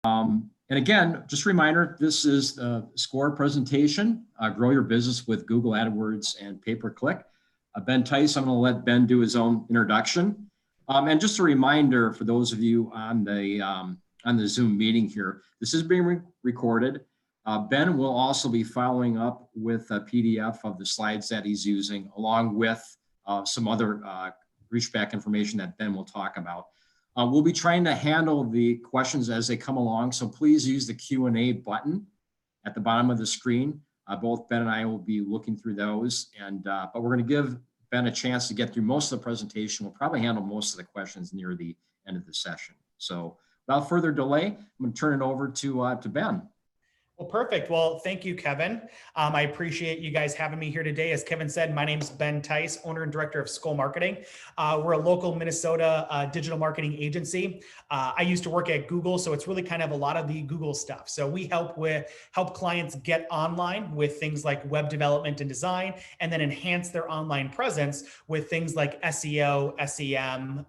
And again, just a reminder, this is the SCORE presentation, Grow Your Business with Google AdWords and Pay-Per-Click. Ben Theis, I'm going to let Ben do his own introduction. And just a reminder for those of you on the Zoom meeting here, this is being recorded. Ben will also be following up with a PDF of the slides that he's using, along with some other reachback information that Ben will talk about. We'll be trying to handle the questions as they come along, so please use the Q&A button at the bottom of the screen. Both Ben and I will be looking through those, but we're going to give Ben a chance to get through most of the presentation. We'll probably handle most of the questions near the end of the session. So without further delay, I'm going to turn it over to Ben. Well, perfect. Well, thank you, Kevin. I appreciate you guys having me here today. As Kevin said, my name is Ben Theis, owner and director of Skol Marketing. We're a local Minnesota digital marketing agency. I used to work at Google, so it's really kind of a lot of the Google stuff. So we help clients get online with things like web development and design, and then enhance their online presence with things like SEO, SEM,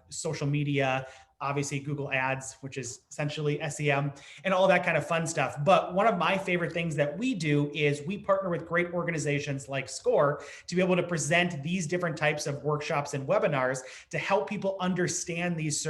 social media, obviously Google Ads, which is essentially SEM, and all that kind of fun stuff. But one of my favorite things that we do is we partner with great organizations like SCORE to be able to present these different types of workshops and webinars to help people understand these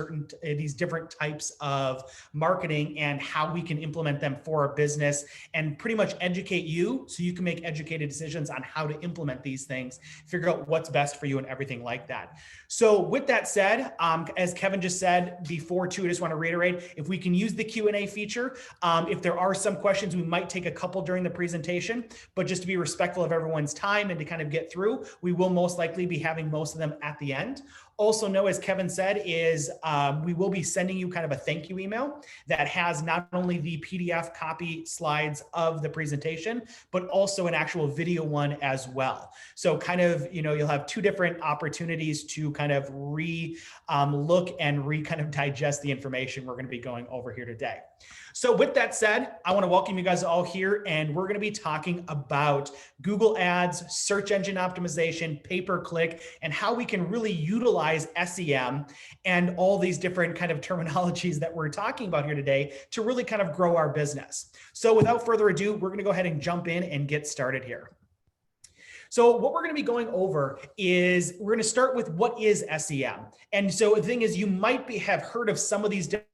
different types of marketing and how we can implement them for our business, and pretty much educate you so you can make educated decisions on how to implement these things, figure out what's best for you and everything like that. So with that said, as Kevin just said before too, I just want to reiterate, if we can use the Q&A feature, if there are some questions, we might take a couple during the presentation, but just to be respectful of everyone's time and to kind of get through, we will most likely be having most of them at the end. Also know, as Kevin said, is we will be sending you kind of a thank you email that has not only the PDF copy slides of the presentation, but also an actual video one as well. So kind of, you'll have two different opportunities to kind of look and kind of digest the information we're going to be going over here today. So with that said, I want to welcome you guys all here, and we're going to be talking about Google Ads, search engine optimization, pay-per-click, and how we can really utilize SEM and all these different kind of terminologies that we're talking about here today to really kind of grow our business. So without further ado, we're going to go ahead and jump in and get started here. So what we're going to be going over is we're going to start with what is SEM. And so the thing is, you might have heard of some of these different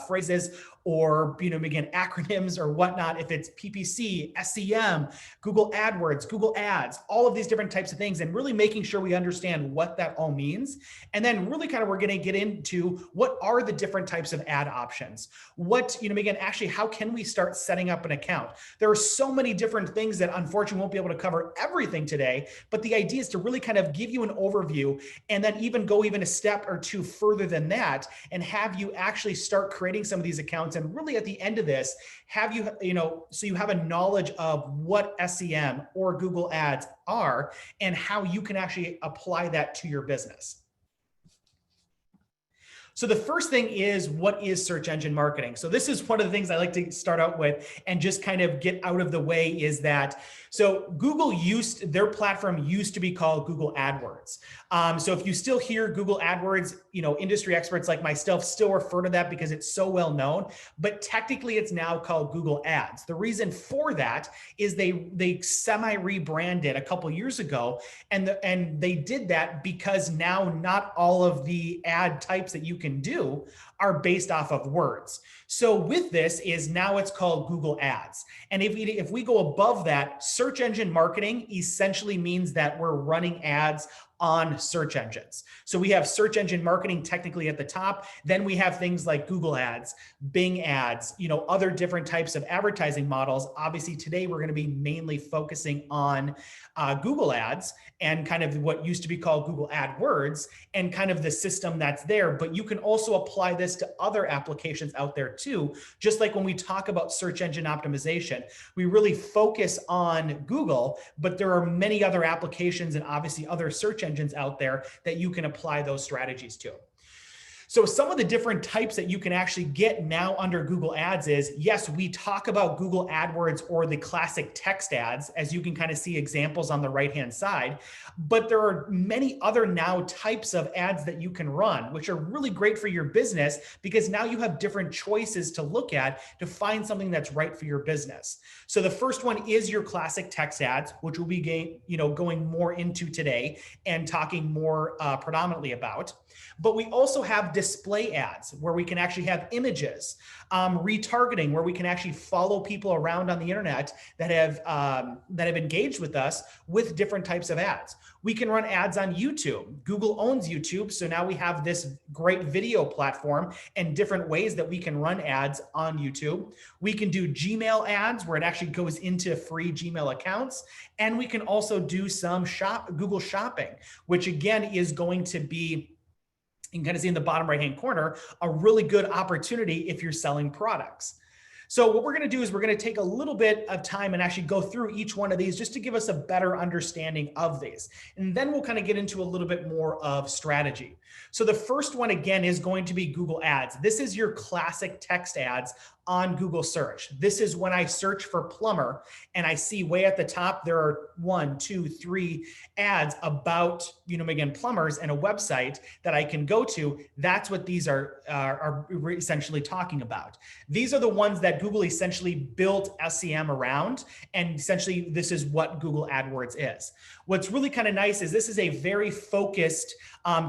phrases or, again, acronyms or whatnot, if it's PPC, SEM, Google AdWords, Google Ads, all of these different types of things, and really making sure we understand what that all means. And then really kind of, we're going to get into what are the different types of ad options? What, again, actually, how can we start setting up an account? There are so many different things that unfortunately won't be able to cover everything today, but the idea is to really kind of give you an overview and then even go a step or two further than that and have you actually start creating some of these accounts, and really at the end of this, have you, so you have a knowledge of what SEM or Google Ads are and how you can actually apply that to your business. So the first thing is, what is search engine marketing? So this is one of the things I like to start out with and just kind of get out of the way, is that, so Google their platform used to be called Google AdWords. So if you still hear Google AdWords, industry experts like myself still refer to that because it's so well known, but technically it's now called Google Ads. The reason for that is they semi-rebranded a couple years ago, and they did that because now not all of the ad types that you can do are based off of words. So with this is now it's called Google Ads. And if we go above that, search engine marketing essentially means that we're running ads on search engines. So we have search engine marketing technically at the top. Then we have things like Google Ads, Bing Ads, other different types of advertising models. Obviously today we're going to be mainly focusing on Google Ads and kind of what used to be called Google AdWords and kind of the system that's there. But you can also apply this to other applications out there too. Just like when we talk about search engine optimization, we really focus on Google, but there are many other applications and obviously other search engines out there that you can apply those strategies to. So some of the different types that you can actually get now under Google Ads is, yes, we talk about Google AdWords or the classic text ads, as you can kind of see examples on the right-hand side, but there are many other now types of ads that you can run, which are really great for your business because now you have different choices to look at to find something that's right for your business. So the first one is your classic text ads, which we'll be going more into today and talking more predominantly about. But we also have display ads where we can actually have images, retargeting where we can actually follow people around on the internet that have engaged with us with different types of ads. We can run ads on YouTube. Google owns YouTube, so now we have this great video platform and different ways that we can run ads on YouTube. We can do Gmail ads where it actually goes into free Gmail accounts, and we can also do some Google Shopping, which again is going to be, you can kind of see in the bottom right-hand corner, a really good opportunity if you're selling products. So what we're going to do is we're going to take a little bit of time and actually go through each one of these just to give us a better understanding of these. And then we'll kind of get into a little bit more of strategy. So the first one, again, is going to be Google Ads. This is your classic text ads on Google search. This is when I search for plumber and I see way at the top, there are 1, 2, 3 ads about, again, plumbers and a website that I can go to. That's what these are essentially talking about. These are the ones that Google essentially built SEM around. And essentially this is what Google AdWords is. What's really kind of nice is this is a very focused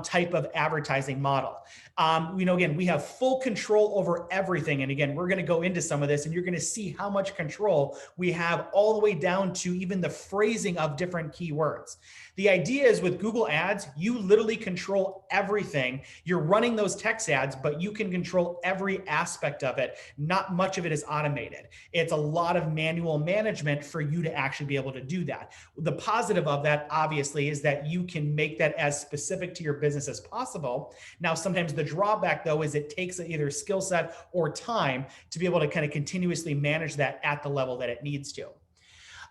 type of advertising model. Again, we have full control over everything. And again, we're going to go into some of this and you're going to see how much control we have all the way down to even the phrasing of different keywords. The idea is with Google Ads, you literally control everything. You're running those text ads, but you can control every aspect of it. Not much of it is automated. It's a lot of manual management for you to actually be able to do that. The positive of that, obviously, is that you can make that as specific to your business as possible. Now, sometimes the drawback, though, is it takes either skill set or time to be able to kind of continuously manage that at the level that it needs to.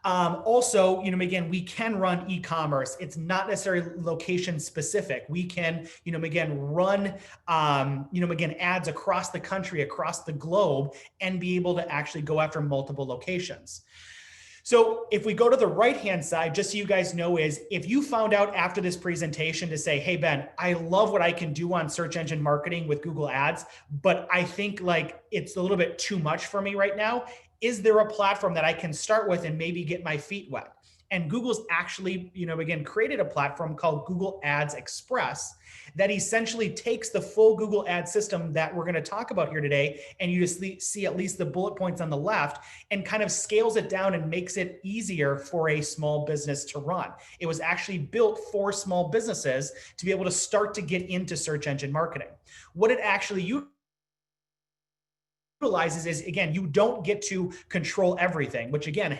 Also, again, we can run e-commerce. It's not necessarily location specific. We can, again, run, again, ads across the country, across the globe, and be able to actually go after multiple locations. So if we go to the right-hand side, just so you guys know, is if you found out after this presentation to say, hey, Ben, I love what I can do on search engine marketing with Google Ads, but I think like it's a little bit too much for me right now. Is there a platform that I can start with and maybe get my feet wet? And Google's actually, again, created a platform called Google Ads Express that essentially takes the full Google Ads system that we're going to talk about here today, and you just see at least the bullet points on the left and kind of scales it down and makes it easier for a small business to run. It was actually built for small businesses to be able to start to get into search engine marketing. What it actually utilizes is, again, you don't get to control everything, which again,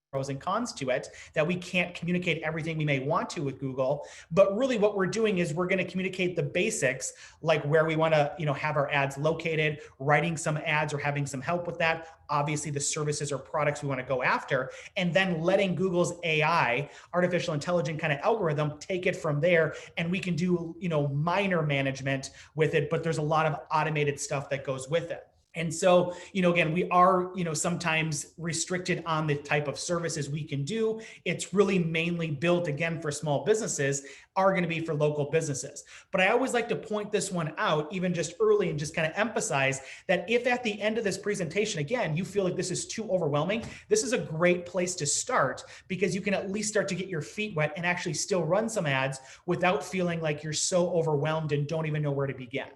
pros and cons to it, that we can't communicate everything we may want to with Google. But really what we're doing is we're going to communicate the basics, like where we want to, have our ads located, writing some ads or having some help with that. Obviously the services or products we want to go after, and then letting Google's AI, artificial intelligence kind of algorithm, take it from there. And we can do, minor management with it, but there's a lot of automated stuff that goes with it. And so, again, we are, sometimes restricted on the type of services we can do. It's really mainly built, again, for small businesses, are going to be for local businesses. But I always like to point this one out, even just early, and just kind of emphasize that if at the end of this presentation, again, you feel like this is too overwhelming, this is a great place to start, because you can at least start to get your feet wet and actually still run some ads without feeling like you're so overwhelmed and don't even know where to begin.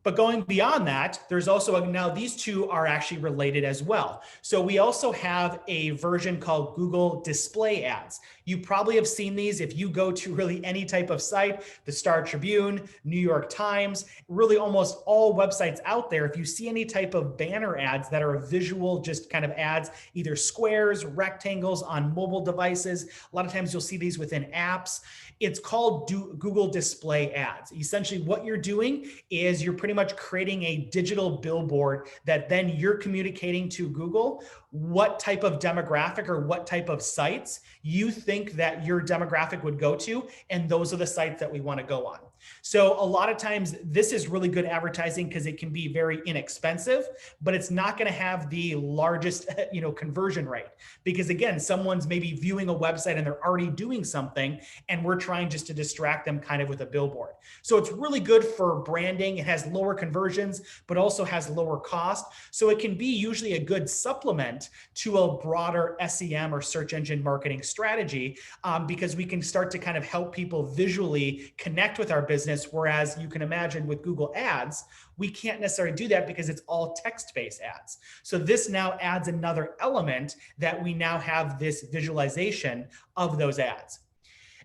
But going beyond that, there's also, now these two are actually related as well. So we also have a version called Google Display Ads. You probably have seen these if you go to really any type of site, the Star Tribune, New York Times, really almost all websites out there. If you see any type of banner ads that are visual, just kind of ads, either squares, rectangles on mobile devices, a lot of times you'll see these within apps. It's called Google Display Ads. Essentially what you're doing is you're pretty much creating a digital billboard that then you're communicating to Google what type of demographic or what type of sites you think that your demographic would go to. And those are the sites that we want to go on. So a lot of times this is really good advertising because it can be very inexpensive, but it's not going to have the largest, conversion rate, because again, someone's maybe viewing a website and they're already doing something, and we're trying just to distract them kind of with a billboard. So it's really good for branding. It has lower conversions, but also has lower cost. So it can be usually a good supplement to a broader SEM or search engine marketing strategy, because we can start to kind of help people visually connect with our business. Whereas you can imagine with Google Ads, we can't necessarily do that because it's all text-based ads. So this now adds another element that we now have this visualization of those ads.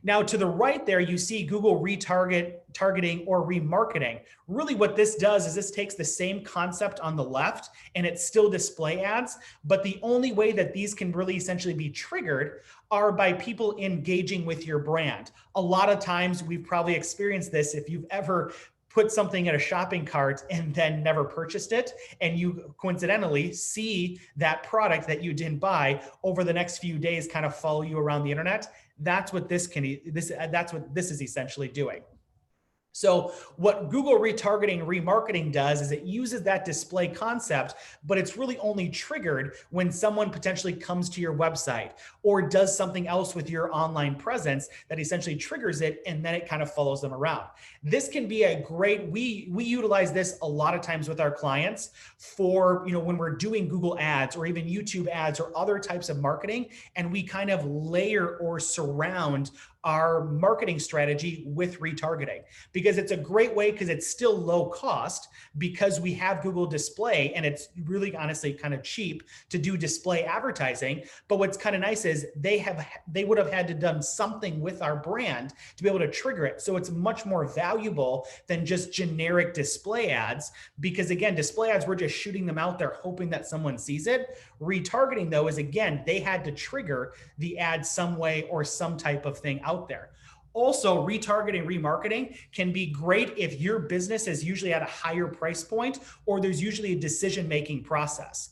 Now to the right there, you see Google targeting or remarketing. Really what this does is this takes the same concept on the left and it's still display ads, but the only way that these can really essentially be triggered are by people engaging with your brand. A lot of times we've probably experienced this if you've ever put something in a shopping cart and then never purchased it, and you coincidentally see that product that you didn't buy over the next few days kind of follow you around the internet. That's what this is essentially doing. So what Google retargeting, remarketing does is it uses that display concept, but it's really only triggered when someone potentially comes to your website or does something else with your online presence that essentially triggers it, and then it kind of follows them around. This can be a great, we utilize this a lot of times with our clients for, when we're doing Google ads or even YouTube ads or other types of marketing, and we kind of layer or surround our marketing strategy with retargeting, because it's a great way, because it's still low cost because we have Google Display and it's really honestly kind of cheap to do display advertising. But what's kind of nice is they would have had to done something with our brand to be able to trigger it. So it's much more valuable than just generic display ads, because again, display ads, we're just shooting them out there hoping that someone sees it. Retargeting though is, again, they had to trigger the ad some way or some type of thing out there. Also, retargeting, remarketing can be great if your business is usually at a higher price point, or there's usually a decision-making process.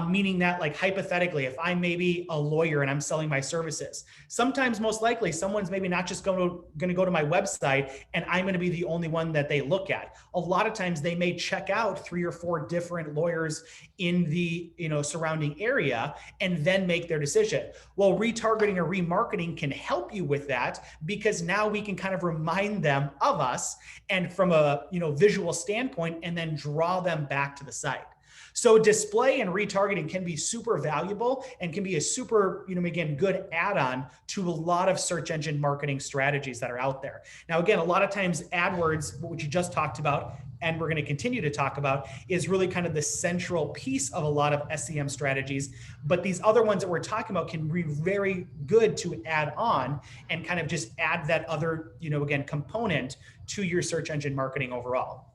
Meaning that, like, hypothetically, if I'm maybe a lawyer and I'm selling my services, sometimes most likely someone's maybe not just going to go to my website and I'm going to be the only one that they look at. A lot of times they may check out 3 or 4 different lawyers in the surrounding area and then make their decision. Well, retargeting or remarketing can help you with that, because now we can kind of remind them of us and from a visual standpoint, and then draw them back to the site. So display and retargeting can be super valuable and can be a super, again, good add-on to a lot of search engine marketing strategies that are out there. Now, again, a lot of times AdWords, which you just talked about, and we're going to continue to talk about, is really kind of the central piece of a lot of SEM strategies. But these other ones that we're talking about can be very good to add on and kind of just add that other, again, component to your search engine marketing overall.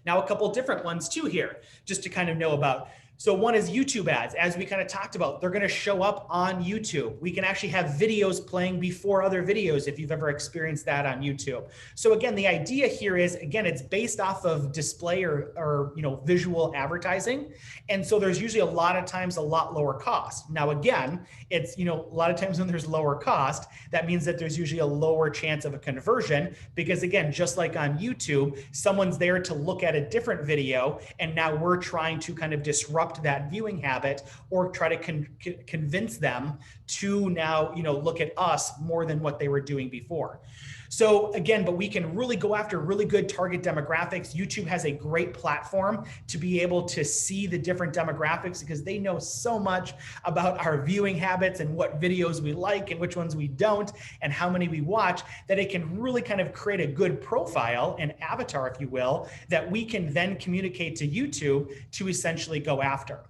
Now, a couple different ones too here, just to kind of know about. So one is YouTube ads. As we kind of talked about, they're going to show up on YouTube. We can actually have videos playing before other videos if you've ever experienced that on YouTube. So again, the idea here is, again, it's based off of display or visual advertising. And so there's usually a lot of times a lot lower cost. Now, again, it's, a lot of times when there's lower cost, that means that there's usually a lower chance of a conversion, because again, just like on YouTube, someone's there to look at a different video, and now we're trying to kind of disrupt that viewing habit or try to convince them to now, look at us more than what they were doing before. So again, but we can really go after really good target demographics. YouTube has a great platform to be able to see the different demographics, because they know so much about our viewing habits and what videos we like and which ones we don't and how many we watch, that it can really kind of create a good profile, an avatar, if you will, that we can then communicate to YouTube to essentially go after.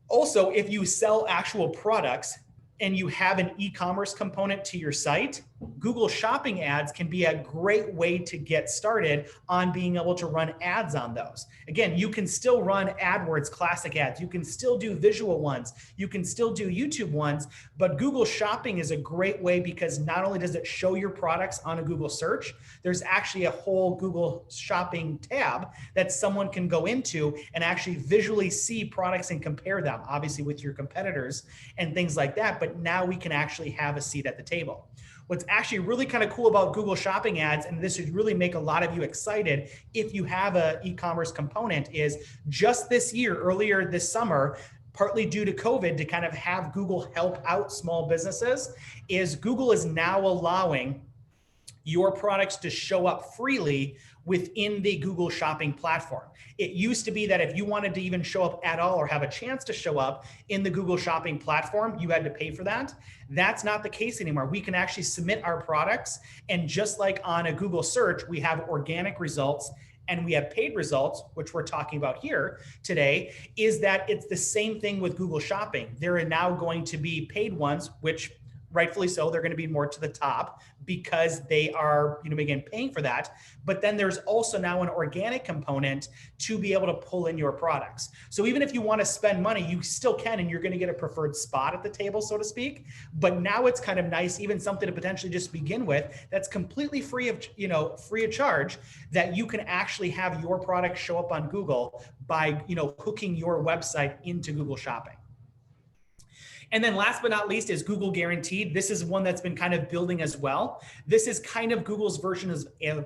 Also, if you sell actual products and you have an e-commerce component to your site, Google Shopping ads can be a great way to get started on being able to run ads on those. Again, you can still run AdWords classic ads. You can still do visual ones. You can still do YouTube ones, but Google Shopping is a great way, because not only does it show your products on a Google search, there's actually a whole Google Shopping tab that someone can go into and actually visually see products and compare them, obviously with your competitors and things like that. But now we can actually have a seat at the table. What's actually really kind of cool about Google Shopping ads, and this would really make a lot of you excited if you have an e-commerce component, is just this year, earlier this summer, partly due to COVID, to kind of have Google help out small businesses, is Google is now allowing your products to show up freely within the Google Shopping platform. It used to be that if you wanted to even show up at all or have a chance to show up in the Google Shopping platform, you had to pay for that. That's not the case anymore. We can actually submit our products, and just like on a Google search, we have organic results and we have paid results, which we're talking about here today, is that it's the same thing with Google Shopping. There are now going to be paid ones, which rightfully so, they're going to be more to the top because they are, again, paying for that. But then there's also now an organic component to be able to pull in your products. So even if you want to spend money, you still can, and you're going to get a preferred spot at the table, so to speak. But now it's kind of nice, even something to potentially just begin with that's completely free of charge, that you can actually have your product show up on Google by, hooking your website into Google Shopping. And then last but not least is Google Guaranteed. This is one that's been kind of building as well. This is kind of Google's version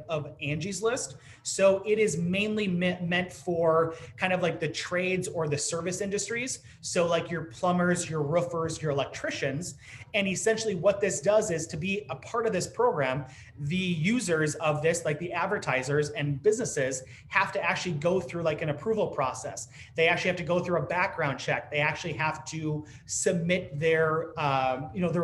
of Angie's List. So it is mainly meant for kind of like the trades or the service industries. So like your plumbers, your roofers, your electricians. And essentially what this does is, to be a part of this program, the users of this, like the advertisers and businesses, have to actually go through like an approval process. They actually have to go through a background check. They actually have to submit their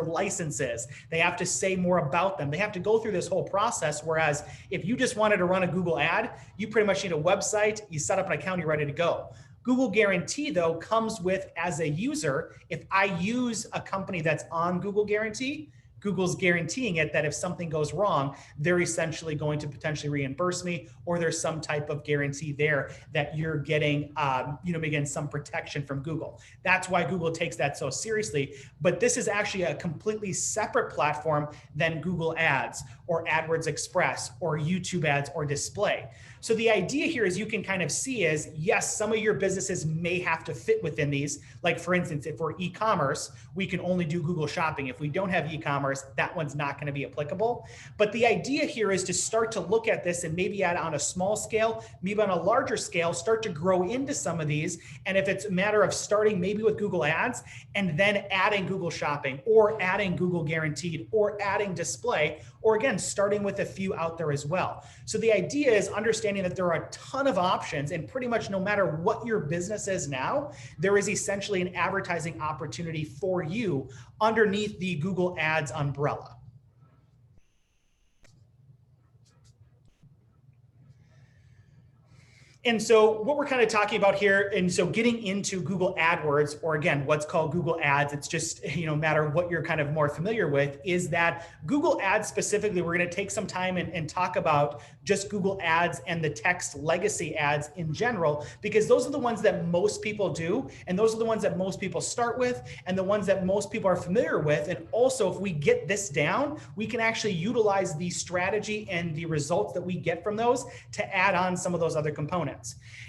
licenses. They have to say more about them. They have to go through this whole process. Whereas if you just wanted to run a Google ad, you pretty much need a website, you set up an account, you're ready to go. Google Guarantee, though, comes with, as a user, if I use a company that's on Google Guarantee, Google's guaranteeing it that if something goes wrong, they're essentially going to potentially reimburse me, or there's some type of guarantee there that you're getting, again, some protection from Google. That's why Google takes that so seriously. But this is actually a completely separate platform than Google Ads or AdWords Express or YouTube ads or display. So the idea here is, you can kind of see is, yes, some of your businesses may have to fit within these. Like for instance, if we're e-commerce, we can only do Google Shopping. If we don't have e-commerce, that one's not going to be applicable. But the idea here is to start to look at this and maybe add on a small scale, maybe on a larger scale, start to grow into some of these. And if it's a matter of starting maybe with Google Ads and then adding Google Shopping or adding Google Guaranteed or adding display, or again, starting with a few out there as well. So the idea is understanding that there are a ton of options, and pretty much no matter what your business is now, there is essentially an advertising opportunity for you underneath the Google Ads umbrella. And so what we're kind of talking about here, and so getting into Google AdWords, or again, what's called Google Ads, it's just, matter what you're kind of more familiar with, is that Google Ads specifically, we're going to take some time and talk about just Google Ads and the text legacy ads in general, because those are the ones that most people do. And those are the ones that most people start with, and the ones that most people are familiar with. And also, if we get this down, we can actually utilize the strategy and the results that we get from those to add on some of those other components.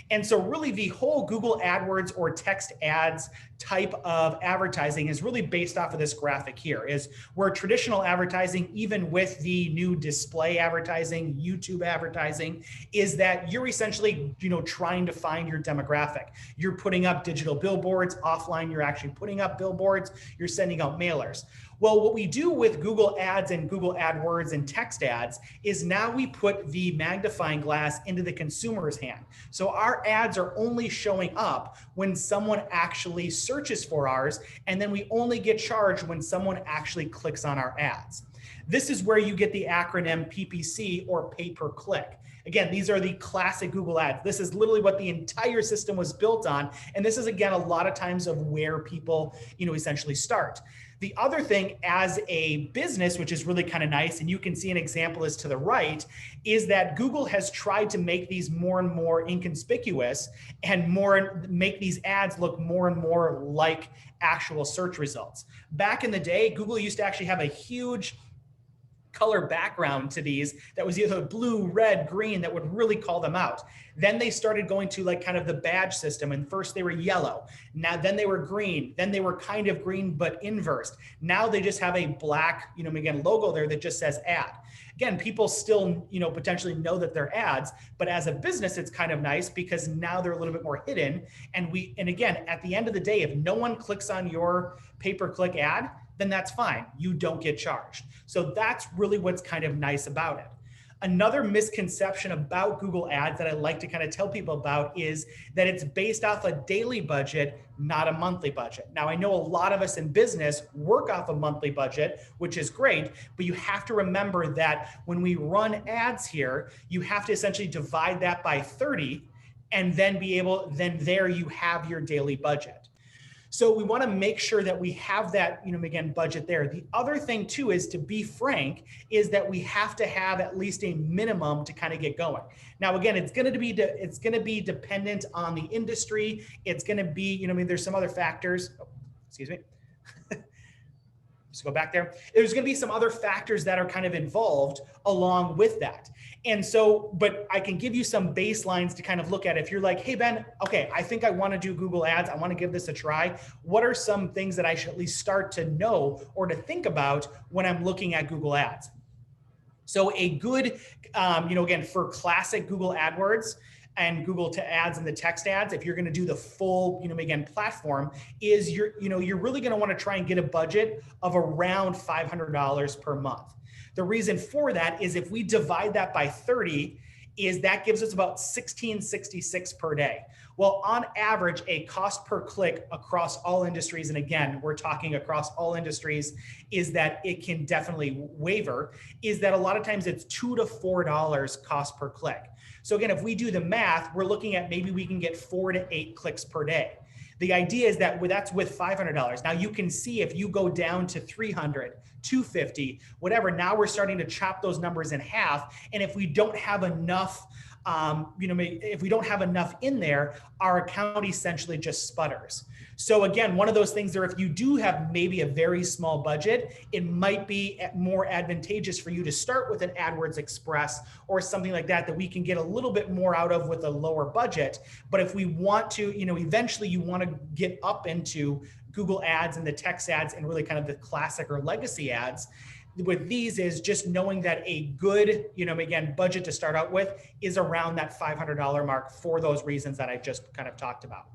And so really the whole Google AdWords or text ads type of advertising is really based off of this graphic here, is where traditional advertising, even with the new display advertising, YouTube advertising, is that you're essentially, trying to find your demographic. You're putting up digital billboards. Offline, you're actually putting up billboards. You're sending out mailers. Well, what we do with Google Ads and Google AdWords and text ads is now we put the magnifying glass into the consumer's hand. So our ads are only showing up when someone actually searches for ours, and then we only get charged when someone actually clicks on our ads. This is where you get the acronym PPC, or pay per click. Again, these are the classic Google ads. This is literally what the entire system was built on. And this is, again, a lot of times of where people, essentially start. The other thing as a business, which is really kind of nice, and you can see an example is to the right, is that Google has tried to make these more and more inconspicuous and make these ads look more and more like actual search results. Back in the day, Google used to actually have a huge color background to these that was either blue, red, green that would really call them out. Then they started going to like kind of the badge system, and first they were yellow. Now, then they were green. Then they were kind of green, but inversed. Now they just have a black, again, logo there that just says ad. Again, people still, potentially know that they're ads, but as a business, it's kind of nice because now they're a little bit more hidden. And again, at the end of the day, if no one clicks on your pay-per-click ad, then that's fine. You don't get charged. So that's really what's kind of nice about it. Another misconception about Google Ads that I like to kind of tell people about is that it's based off a daily budget, not a monthly budget. Now, I know a lot of us in business work off a monthly budget, which is great, but you have to remember that when we run ads here, you have to essentially divide that by 30 and then then there you have your daily budget. So we want to make sure that we have that, again, budget there. The other thing too is, to be frank, is that we have to have at least a minimum to kind of get going. Now, again, it's going to be dependent on the industry. It's going to be, there's some other factors. Oh, excuse me. Just go back there. There's going to be some other factors that are kind of involved along with that. And so, but I can give you some baselines to kind of look at. If you're like, hey, Ben, okay, I think I want to do Google Ads. I want to give this a try. What are some things that I should at least start to know or to think about when I'm looking at Google Ads? So a good, again, for classic Google AdWords and Google to ads and the text ads, if you're going to do the full, again, platform, is you're really going to want to try and get a budget of around $500 per month. The reason for that is if we divide that by 30, is that gives us about $16.66 per day. Well, on average, a cost per click across all industries, and again, we're talking across all industries, is that it can definitely waver, is that a lot of times it's $2 to $4 cost per click. So again, if we do the math, we're looking at maybe we can get 4 to 8 clicks per day. The idea is that that's with $500. Now you can see if you go down to 300, 250, whatever, now we're starting to chop those numbers in half. And if we don't have enough, if we don't have enough in there, our account essentially just sputters. So again, one of those things there, if you do have maybe a very small budget, it might be more advantageous for you to start with an AdWords Express or something like that, that we can get a little bit more out of with a lower budget. But if we want to, eventually you want to get up into Google Ads and the text ads and really kind of the classic or legacy ads, with these is just knowing that a good, again, budget to start out with is around that $500 mark for those reasons that I just kind of talked about.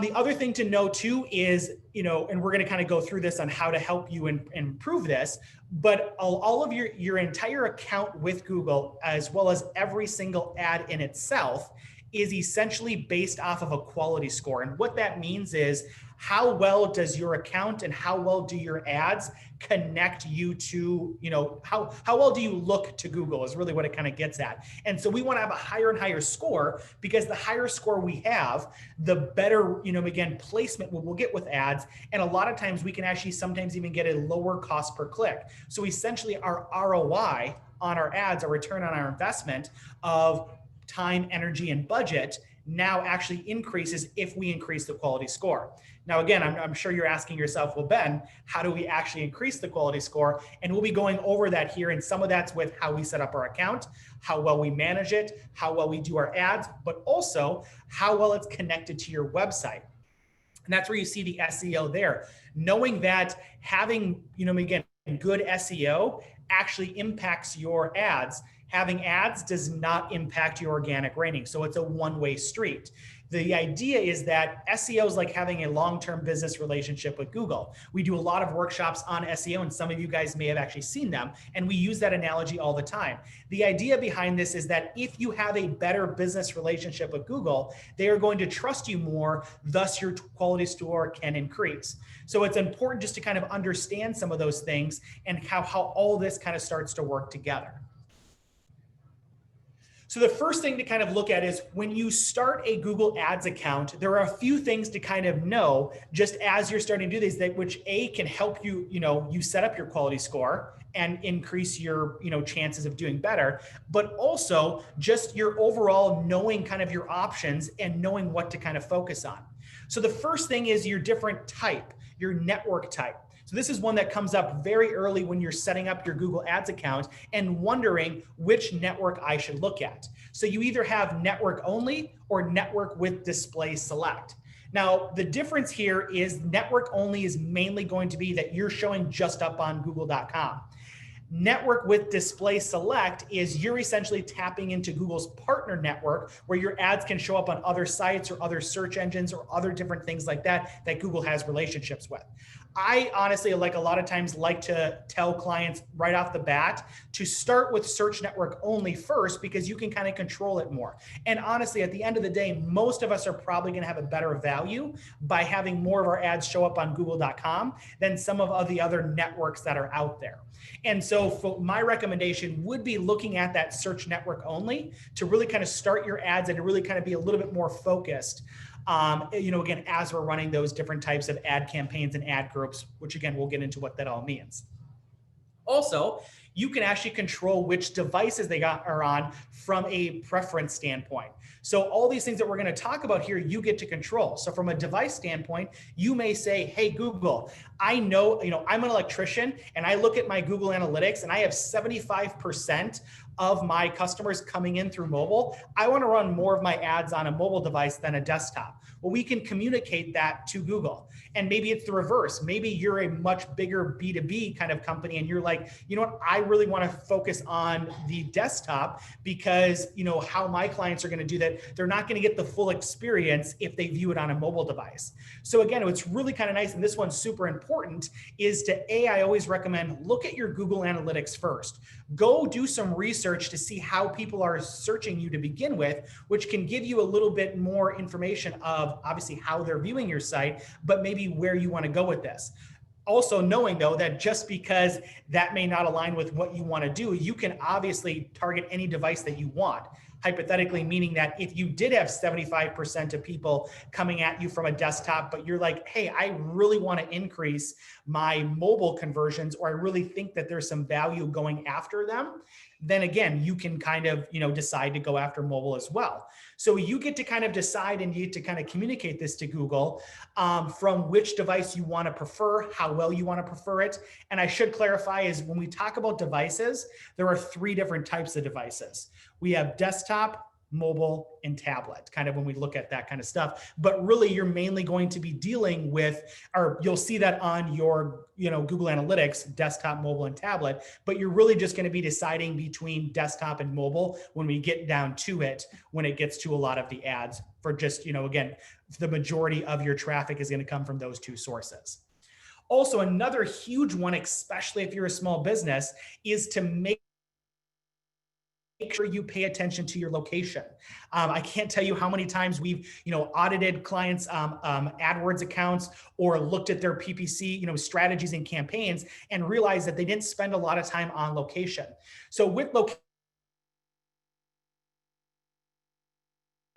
The other thing to know too is, and we're going to kind of go through this on how to help you improve this, but all of your entire account with Google, as well as every single ad in itself, is essentially based off of a quality score. And what that means is, how well does your account and how well do your ads connect you to, how well do you look to Google is really what it kind of gets at. And so we want to have a higher and higher score, because the higher score we have, the better, again, placement we'll get with ads. And a lot of times we can actually sometimes even get a lower cost per click. So essentially our ROI on our ads, our return on our investment of time, energy, and budget now actually increases if we increase the quality score. Now, again, I'm sure you're asking yourself, well, Ben, how do we actually increase the quality score? And we'll be going over that here. And some of that's with how we set up our account, how well we manage it, how well we do our ads, but also how well it's connected to your website. And that's where you see the SEO there. Knowing that having, again, good SEO actually impacts your ads. Having ads does not impact your organic ranking. So it's a one-way street. The idea is that SEO is like having a long-term business relationship with Google. We do a lot of workshops on SEO, and some of you guys may have actually seen them, and we use that analogy all the time. The idea behind this is that if you have a better business relationship with Google, they are going to trust you more, thus your quality score can increase. So it's important just to kind of understand some of those things and how all this kind of starts to work together. So the first thing to kind of look at is when you start a Google Ads account, there are a few things to kind of know just as you're starting to do these, which can help you, you set up your quality score and increase your, chances of doing better, but also just your overall knowing kind of your options and knowing what to kind of focus on. So the first thing is your different type, your network type. So this is one that comes up very early when you're setting up your Google Ads account and wondering which network I should look at. So you either have network only or network with display select. Now, the difference here is network only is mainly going to be that you're showing just up on google.com. Network with display select is you're essentially tapping into Google's partner network where your ads can show up on other sites or other search engines or other different things like that that Google has relationships with. I honestly, like a lot of times, like to tell clients right off the bat to start with search network only first because you can kind of control it more. And honestly, at the end of the day, most of us are probably going to have a better value by having more of our ads show up on google.com than some of the other networks that are out there. And so for my recommendation would be looking at that search network only to really kind of start your ads and to really kind of be a little bit more focused. Again, as we're running those different types of ad campaigns and ad groups, which again, we'll get into what that all means. Also, you can actually control which devices they are on from a preference standpoint. So all these things that we're going to talk about here, you get to control. So from a device standpoint, you may say, hey, Google, I know, I'm an electrician and I look at my Google Analytics and I have 75% of my customers coming in through mobile. I want to run more of my ads on a mobile device than a desktop. Well, we can communicate that to Google. And maybe it's the reverse. Maybe you're a much bigger B2B kind of company and you're like, you know what, I really want to focus on the desktop because, how my clients are going to do that, they're not going to get the full experience if they view it on a mobile device. So again, what's really kind of nice, and this one's super important, is I always recommend look at your Google Analytics first. Go do some research to see how people are searching you to begin with, which can give you a little bit more information of obviously how they're viewing your site, but maybe where you want to go with this. Also knowing though that just because that may not align with what you want to do, you can obviously target any device that you want. Hypothetically, meaning that if you did have 75% of people coming at you from a desktop, but you're like, hey, I really want to increase my mobile conversions, or I really think that there's some value going after them, then again, you can kind of, decide to go after mobile as well. So you get to kind of decide and you get to kind of communicate this to Google from which device you want to prefer, how well you want to prefer it. And I should clarify is when we talk about devices, there are 3 different types of devices. We have desktop, mobile, and tablet, kind of when we look at that kind of stuff. But really, you're mainly going to be dealing with, or you'll see that on your Google Analytics, desktop, mobile, and tablet, but you're really just going to be deciding between desktop and mobile when we get down to it, when it gets to a lot of the ads for just, again, the majority of your traffic is going to come from those 2 sources. Also, another huge one, especially if you're a small business, is to make sure you pay attention to your location. I can't tell you how many times we've, audited clients' AdWords accounts or looked at their PPC, strategies and campaigns and realized that they didn't spend a lot of time on location. So with location,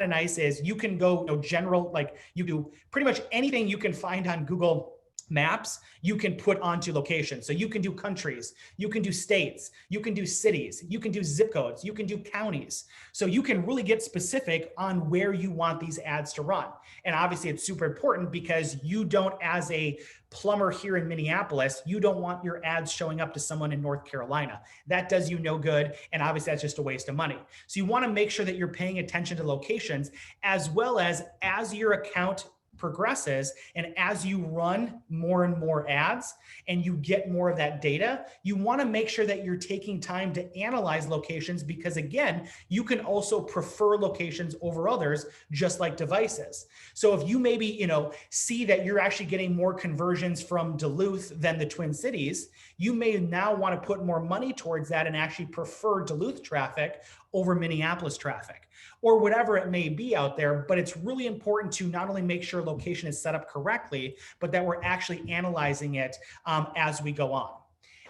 nice is you can go general, like you do pretty much anything you can find on Google Maps, you can put onto location. So you can do countries, you can do states, you can do cities, you can do zip codes, you can do counties. So you can really get specific on where you want these ads to run. And obviously it's super important because you don't, as a plumber here in Minneapolis, you don't want your ads showing up to someone in North Carolina. That does you no good. And obviously that's just a waste of money. So you want to make sure that you're paying attention to locations as well as your account progresses and as you run more and more ads and you get more of that data, you want to make sure that you're taking time to analyze locations because again, you can also prefer locations over others, just like devices. So if you maybe, see that you're actually getting more conversions from Duluth than the Twin Cities, you may now want to put more money towards that and actually prefer Duluth traffic over Minneapolis traffic or whatever it may be out there. But it's really important to not only make sure location is set up correctly, but that we're actually analyzing it as we go on.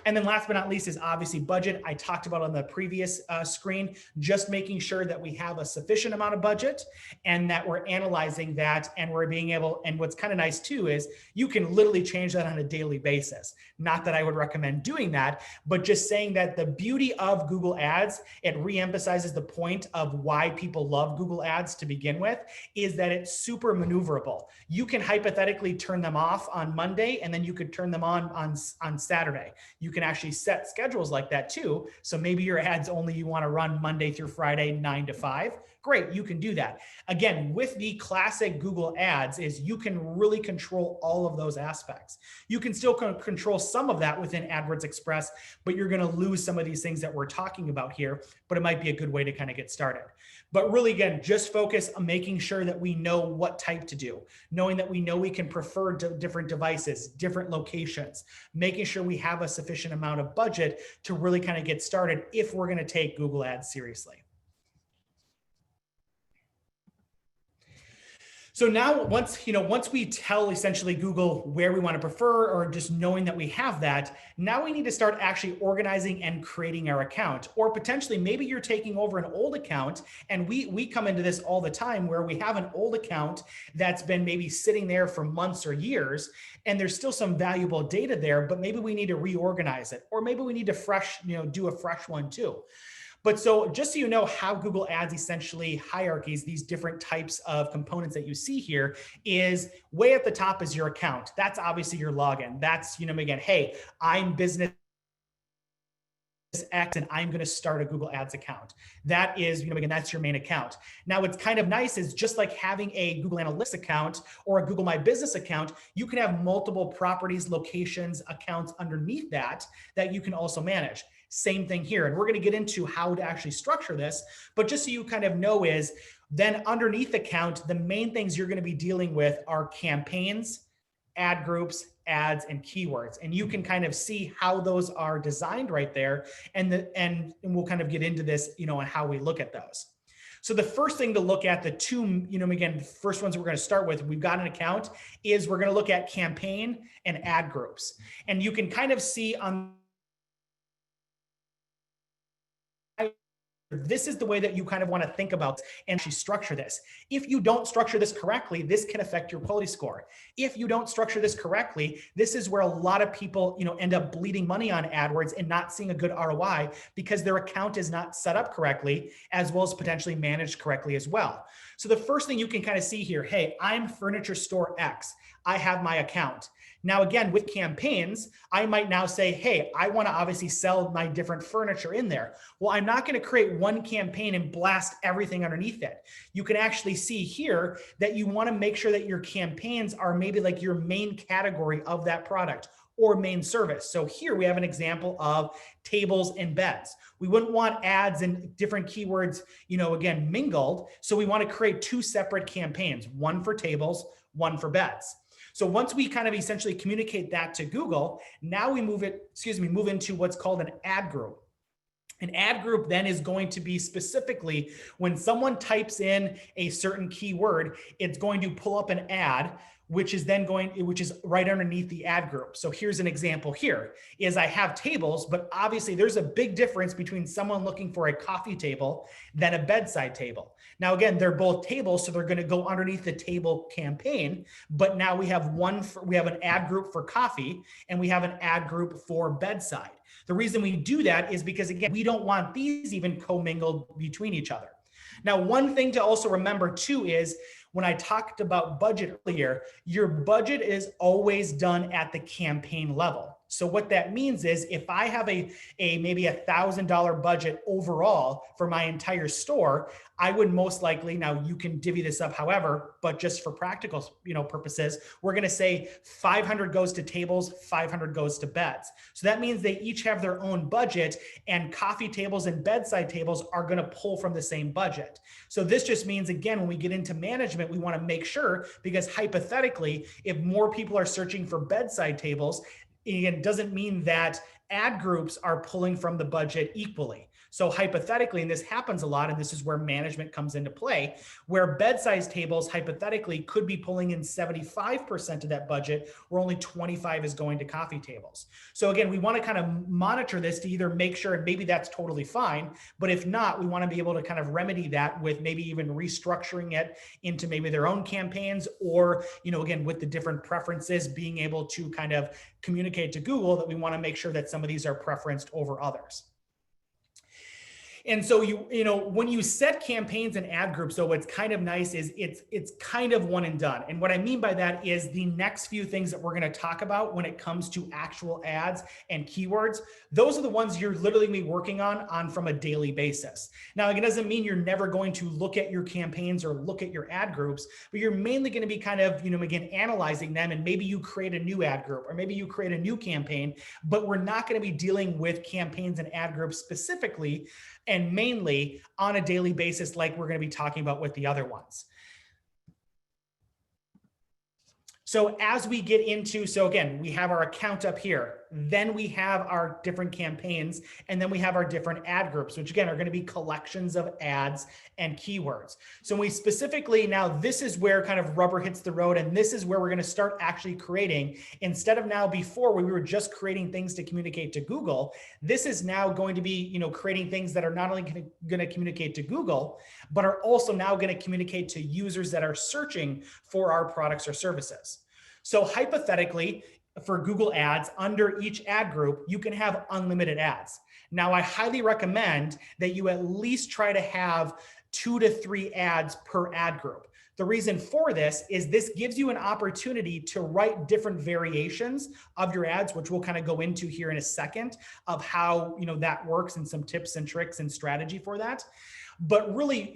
And then last but not least is obviously budget. I talked about on the previous screen, just making sure that we have a sufficient amount of budget and that we're analyzing that and we're being able, and what's kind of nice too is you can literally change that on a daily basis. Not that I would recommend doing that, but just saying that the beauty of Google Ads, it reemphasizes the point of why people love Google Ads to begin with, is that it's super maneuverable. You can hypothetically turn them off on Monday and then you could turn them on Saturday. You can actually set schedules like that too. So maybe your ads only you want to run Monday through Friday, 9 to 5. Great, you can do that. Again, with the classic Google Ads is you can really control all of those aspects. You can still control some of that within AdWords Express, but you're going to lose some of these things that we're talking about here, but it might be a good way to kind of get started. But really, again, just focus on making sure that we know what type to do, knowing that we know we can prefer different devices, different locations, making sure we have a sufficient amount of budget to really kind of get started if we're going to take Google Ads seriously. So now once we tell essentially Google where we want to prefer, or just knowing that we have that, now we need to start actually organizing and creating our account. Or potentially maybe you're taking over an old account, and we come into this all the time where we have an old account that's been maybe sitting there for months or years, and there's still some valuable data there, but maybe we need to reorganize it, or maybe we need to do a fresh one too. But so just so you know how Google Ads essentially hierarchies these different types of components that you see here, is way at the top is your account. That's obviously your login. That's, again, hey, I'm business X and I'm going to start a Google Ads account. That is, again, that's your main account. Now, what's kind of nice is just like having a Google Analytics account or a Google My Business account, you can have multiple properties, locations, accounts underneath that you can also manage. Same thing here. And we're going to get into how to actually structure this, but just so you kind of know is then underneath account, the main things you're going to be dealing with are campaigns, ad groups, ads, and keywords. And you can kind of see how those are designed right there. And we'll kind of get into this, and how we look at those. So the first thing to look at, the two, again, the first ones we're going to start with, we've got an account, is we're going to look at campaign and ad groups. And you can kind of see on this is the way that you kind of want to think about and actually structure this. If you don't structure this correctly, this can affect your quality score. If you don't structure this correctly, this is where a lot of people, end up bleeding money on AdWords and not seeing a good ROI because their account is not set up correctly, as well as potentially managed correctly as well. So the first thing you can kind of see here, hey, I'm Furniture Store X. I have my account. Now, again, with campaigns, I might now say, hey, I want to obviously sell my different furniture in there. Well, I'm not going to create one campaign and blast everything underneath it. You can actually see here that you want to make sure that your campaigns are maybe like your main category of that product or main service. So here we have an example of tables and beds. We wouldn't want ads and different keywords, again, mingled. So we want to create two separate campaigns, one for tables, one for beds. So once we kind of essentially communicate that to Google, now we move into what's called an ad group. An ad group then is going to be specifically when someone types in a certain keyword, it's going to pull up an ad, which is right underneath the ad group. So here's an example here is I have tables, but obviously there's a big difference between someone looking for a coffee table than a bedside table. Now, again, they're both tables, so they're going to go underneath the table campaign, but now we have an ad group for coffee and we have an ad group for bedside. The reason we do that is because, again, we don't want these even commingled between each other. Now, one thing to also remember too is when I talked about budget earlier, your budget is always done at the campaign level. So what that means is if I have maybe $1,000 budget overall for my entire store, I would most likely, now you can divvy this up however, but just for practical purposes, we're going to say 500 goes to tables, 500 goes to beds. So that means they each have their own budget, and coffee tables and bedside tables are going to pull from the same budget. So this just means, again, when we get into management, we want to make sure, because hypothetically, if more people are searching for bedside tables, it doesn't mean that ad groups are pulling from the budget equally. So hypothetically, and this happens a lot, and this is where management comes into play, where bed-sized tables hypothetically could be pulling in 75% of that budget, where only 25 is going to coffee tables. So again, we want to kind of monitor this to either make sure, and maybe that's totally fine, but if not, we want to be able to kind of remedy that with maybe even restructuring it into maybe their own campaigns, or, again, with the different preferences, being able to kind of communicate to Google that we want to make sure that some of these are preferenced over others. And so when you set campaigns and ad groups, so what's kind of nice is it's kind of one and done. And what I mean by that is the next few things that we're going to talk about when it comes to actual ads and keywords, those are the ones you're literally going to be working on from a daily basis. Now, it doesn't mean you're never going to look at your campaigns or look at your ad groups, but you're mainly going to be kind of, again, analyzing them, and maybe you create a new ad group, or maybe you create a new campaign, but we're not going to be dealing with campaigns and ad groups specifically and mainly on a daily basis, like we're going to be talking about with the other ones. So as we get into, so again, we have our account up here, then we have our different campaigns, and then we have our different ad groups, which again are going to be collections of ads and keywords. So we specifically, now this is where kind of rubber hits the road, and this is where we're going to start actually creating, instead of now before where we were just creating things to communicate to Google, this is now going to be, creating things that are not only going to communicate to Google, but are also now going to communicate to users that are searching for our products or services. So hypothetically, for Google Ads, under each ad group, you can have unlimited ads. Now, I highly recommend that you at least try to have 2 to 3 ads per ad group. The reason for this is this gives you an opportunity to write different variations of your ads, which we'll kind of go into here in a second, of how that works and some tips and tricks and strategy for that. But really,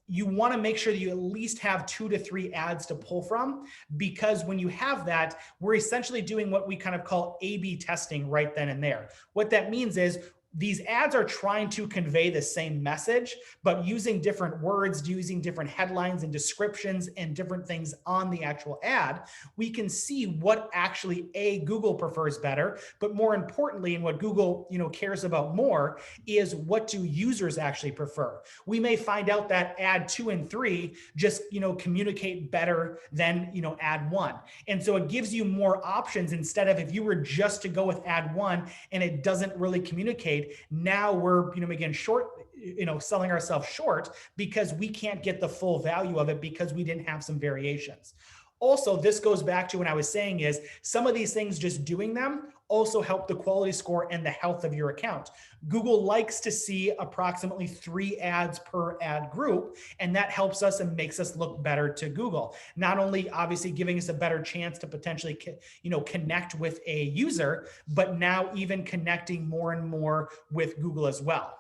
you want to make sure that you at least have 2 to 3 ads to pull from, because when you have that, we're essentially doing what we kind of call A/B testing right then and there. What that means is these ads are trying to convey the same message, but using different words, using different headlines and descriptions and different things on the actual ad, we can see what actually Google prefers better, but more importantly, and what Google cares about more is what do users actually prefer. We may find out that ad 2 and 3 just communicate better than ad 1. And so it gives you more options, instead of if you were just to go with ad 1 and it doesn't really communicate. Now we're, again, selling ourselves short because we can't get the full value of it because we didn't have some variations. Also, this goes back to what I was saying is some of these things, just doing them also help the quality score and the health of your account. Google likes to see approximately 3 ads per ad group, and that helps us and makes us look better to Google. Not only obviously giving us a better chance to potentially, connect with a user, but now even connecting more and more with Google as well.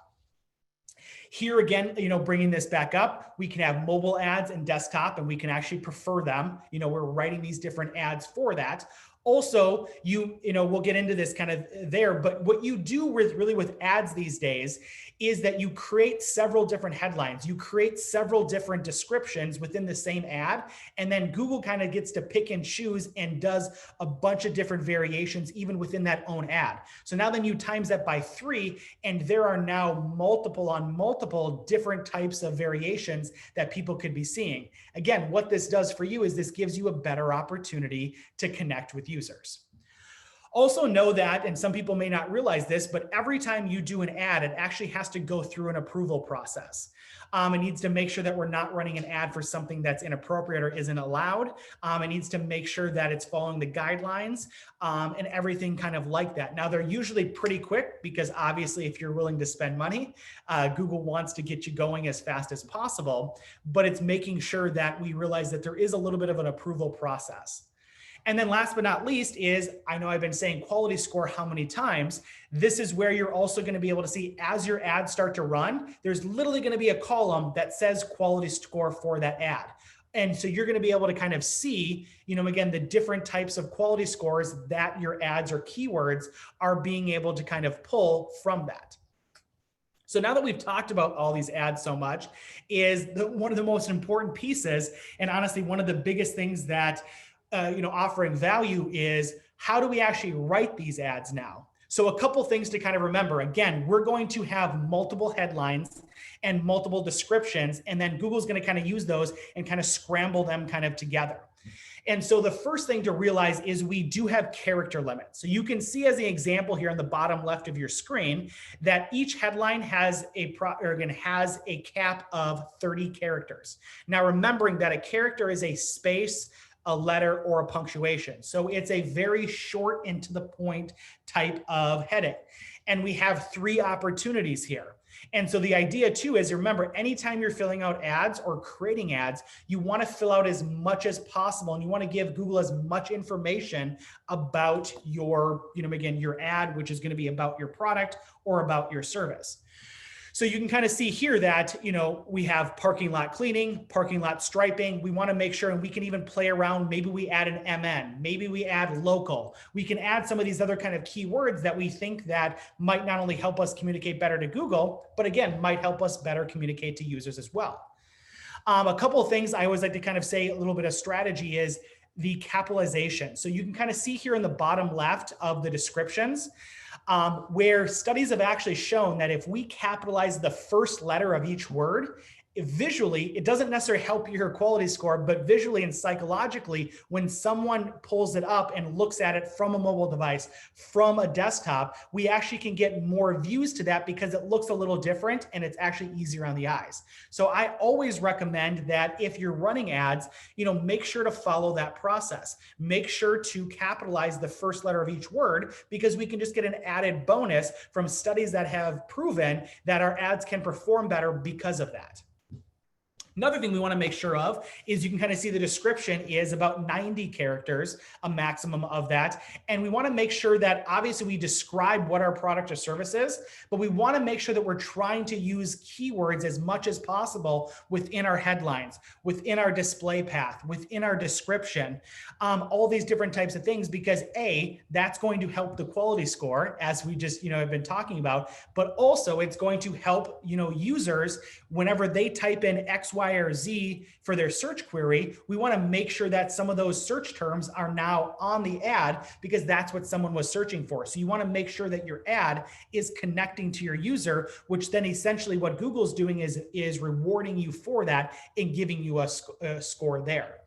Here again, bringing this back up, we can have mobile ads and desktop, and we can actually prefer them. We're writing these different ads for that. Also, we'll get into this kind of there, but what you do with ads these days is that you create several different headlines. You create several different descriptions within the same ad, and then Google kind of gets to pick and choose and does a bunch of different variations even within that own ad. So now then you times that by 3, and there are now multiple different types of variations that people could be seeing. Again, what this does for you is this gives you a better opportunity to connect with users. Also know that, and some people may not realize this, but every time you do an ad, it actually has to go through an approval process. It needs to make sure that we're not running an ad for something that's inappropriate or isn't allowed. It needs to make sure that it's following the guidelines and everything kind of like that. Now, they're usually pretty quick because obviously if you're willing to spend money, Google wants to get you going as fast as possible, but it's making sure that we realize that there is a little bit of an approval process. And then last but not least is, I know I've been saying quality score how many times, this is where you're also going to be able to see as your ads start to run, there's literally going to be a column that says quality score for that ad. And so you're going to be able to kind of see, again, the different types of quality scores that your ads or keywords are being able to kind of pull from that. So now that we've talked about all these ads so much, is one of the most important pieces, and honestly, one of the biggest things that offering value is, how do we actually write these ads now? So a couple things to kind of remember. Again, we're going to have multiple headlines and multiple descriptions, and then Google's going to kind of use those and kind of scramble them kind of together. And so the first thing to realize is we do have character limits. So you can see as an example here on the bottom left of your screen that each headline has a cap of 30 characters. Now, remembering that a character is a space, a letter, or a punctuation. So it's a very short and to the point type of heading. And we have 3 opportunities here. And so the idea too is, remember, anytime you're filling out ads or creating ads, you want to fill out as much as possible, and you want to give Google as much information about your, again, your ad, which is going to be about your product or about your service. So you can kind of see here that, we have parking lot cleaning, parking lot striping. We want to make sure, and we can even play around. Maybe we add an MN, maybe we add local. We can add some of these other kind of keywords that we think that might not only help us communicate better to Google, but again, might help us better communicate to users as well. A couple of things I always like to kind of say, a little bit of strategy is the capitalization. So you can kind of see here in the bottom left of the descriptions, where studies have actually shown that if we capitalize the first letter of each word, visually, it doesn't necessarily help your quality score, but visually and psychologically, when someone pulls it up and looks at it from a mobile device, from a desktop, we actually can get more views to that because it looks a little different and it's actually easier on the eyes. So I always recommend that if you're running ads, make sure to follow that process. Make sure to capitalize the first letter of each word, because we can just get an added bonus from studies that have proven that our ads can perform better because of that. Another thing we want to make sure of is you can kind of see the description is about 90 characters, a maximum of that. And we want to make sure that obviously we describe what our product or service is, but we want to make sure that we're trying to use keywords as much as possible within our headlines, within our display path, within our description, all these different types of things, because that's going to help the quality score, as we just, have been talking about, but also it's going to help, users whenever they type in X, Y, or Z for their search query. We want to make sure that some of those search terms are now on the ad, because that's what someone was searching for. So you want to make sure that your ad is connecting to your user, which then essentially what Google's doing is rewarding you for that and giving you a score there.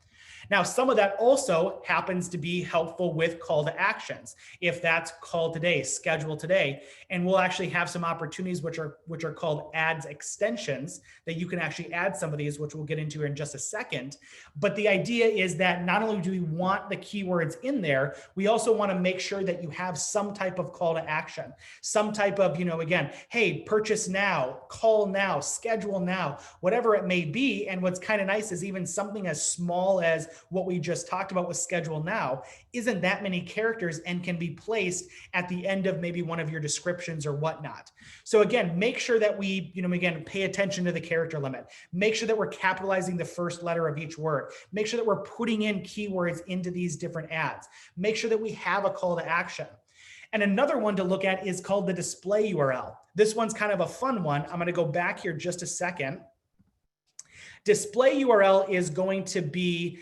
Now, some of that also happens to be helpful with call to actions. If that's call today, schedule today, and we'll actually have some opportunities which are called ads extensions that you can actually add some of these, which we'll get into in just a second. But the idea is that not only do we want the keywords in there, we also want to make sure that you have some type of call to action, some type of, again, hey, purchase now, call now, schedule now, whatever it may be. And what's kind of nice is even something as small as what we just talked about with schedule now isn't that many characters and can be placed at the end of maybe one of your descriptions or whatnot. So again, make sure that we, again, pay attention to the character limit. Make sure that we're capitalizing the first letter of each word. Make sure that we're putting in keywords into these different ads. Make sure that we have a call to action. And another one to look at is called the display URL. This one's kind of a fun one. I'm going to go back here just a second. Display URL is going to be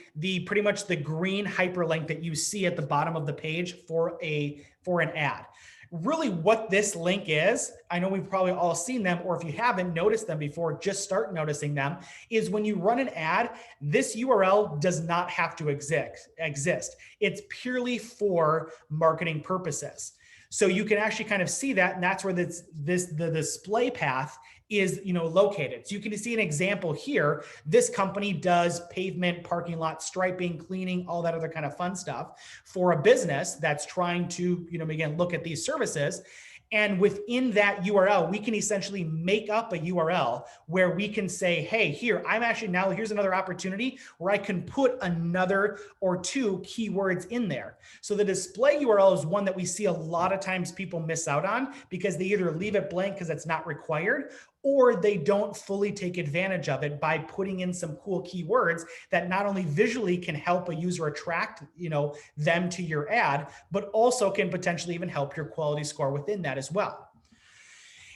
pretty much the green hyperlink that you see at the bottom of the page for an ad. Really what this link is, I know we've probably all seen them, or if you haven't noticed them before, just start noticing them, is when you run an ad, this URL does not have to exist. It's purely for marketing purposes. So you can actually kind of see that, and that's where the display path is located. So you can see an example here. This company does pavement, parking lot striping, cleaning, all that other kind of fun stuff for a business that's trying to, again, look at these services. And within that URL, we can essentially make up a URL where we can say, hey, here's another opportunity where I can put another or 2 keywords in there. So the display URL is one that we see a lot of times people miss out on because they either leave it blank because it's not required, or they don't fully take advantage of it by putting in some cool keywords that not only visually can help a user attract, them to your ad, but also can potentially even help your quality score within that as well.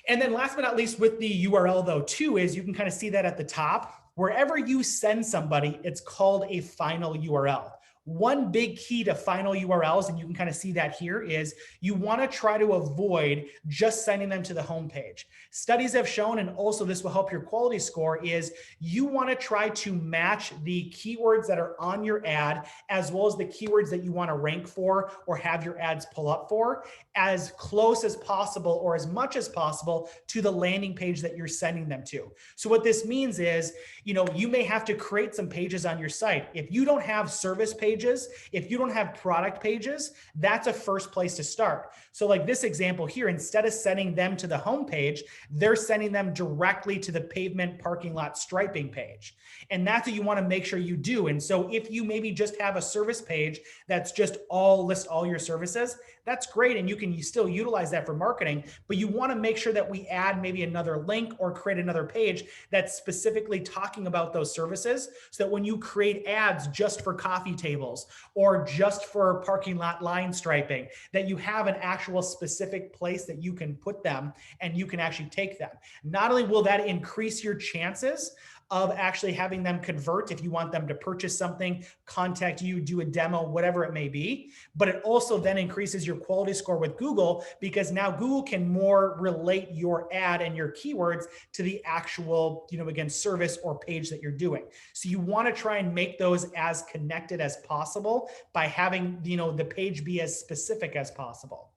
And then last but not least with the URL though too, is you can kind of see that at the top, wherever you send somebody, it's called a final URL. One big key to final URLs, and you can kind of see that here, is you want to try to avoid just sending them to the homepage. Studies have shown, and also this will help your quality score, is you want to try to match the keywords that are on your ad as well as the keywords that you want to rank for or have your ads pull up for as close as possible or as much as possible to the landing page that you're sending them to. So what this means is, you may have to create some pages on your site. If you don't have service pages, if you don't have product pages, that's a first place to start. So like this example here, instead of sending them to the homepage, they're sending them directly to the pavement parking lot striping page. And that's what you want to make sure you do. And so if you maybe just have a service page that's just list all your services, that's great. And you can still utilize that for marketing, but you want to make sure that we add maybe another link or create another page that's specifically talking about those services, so that when you create ads just for coffee tables or just for parking lot line striping, that you have an actual specific place that you can put them and you can actually take them. Not only will that increase your chances of actually having them convert if you want them to purchase something, contact you, do a demo, whatever it may be, but it also then increases your quality score with Google, because now Google can more relate your ad and your keywords to the actual, again, service or page that you're doing. So you want to try and make those as connected as possible by having, the page be as specific as possible.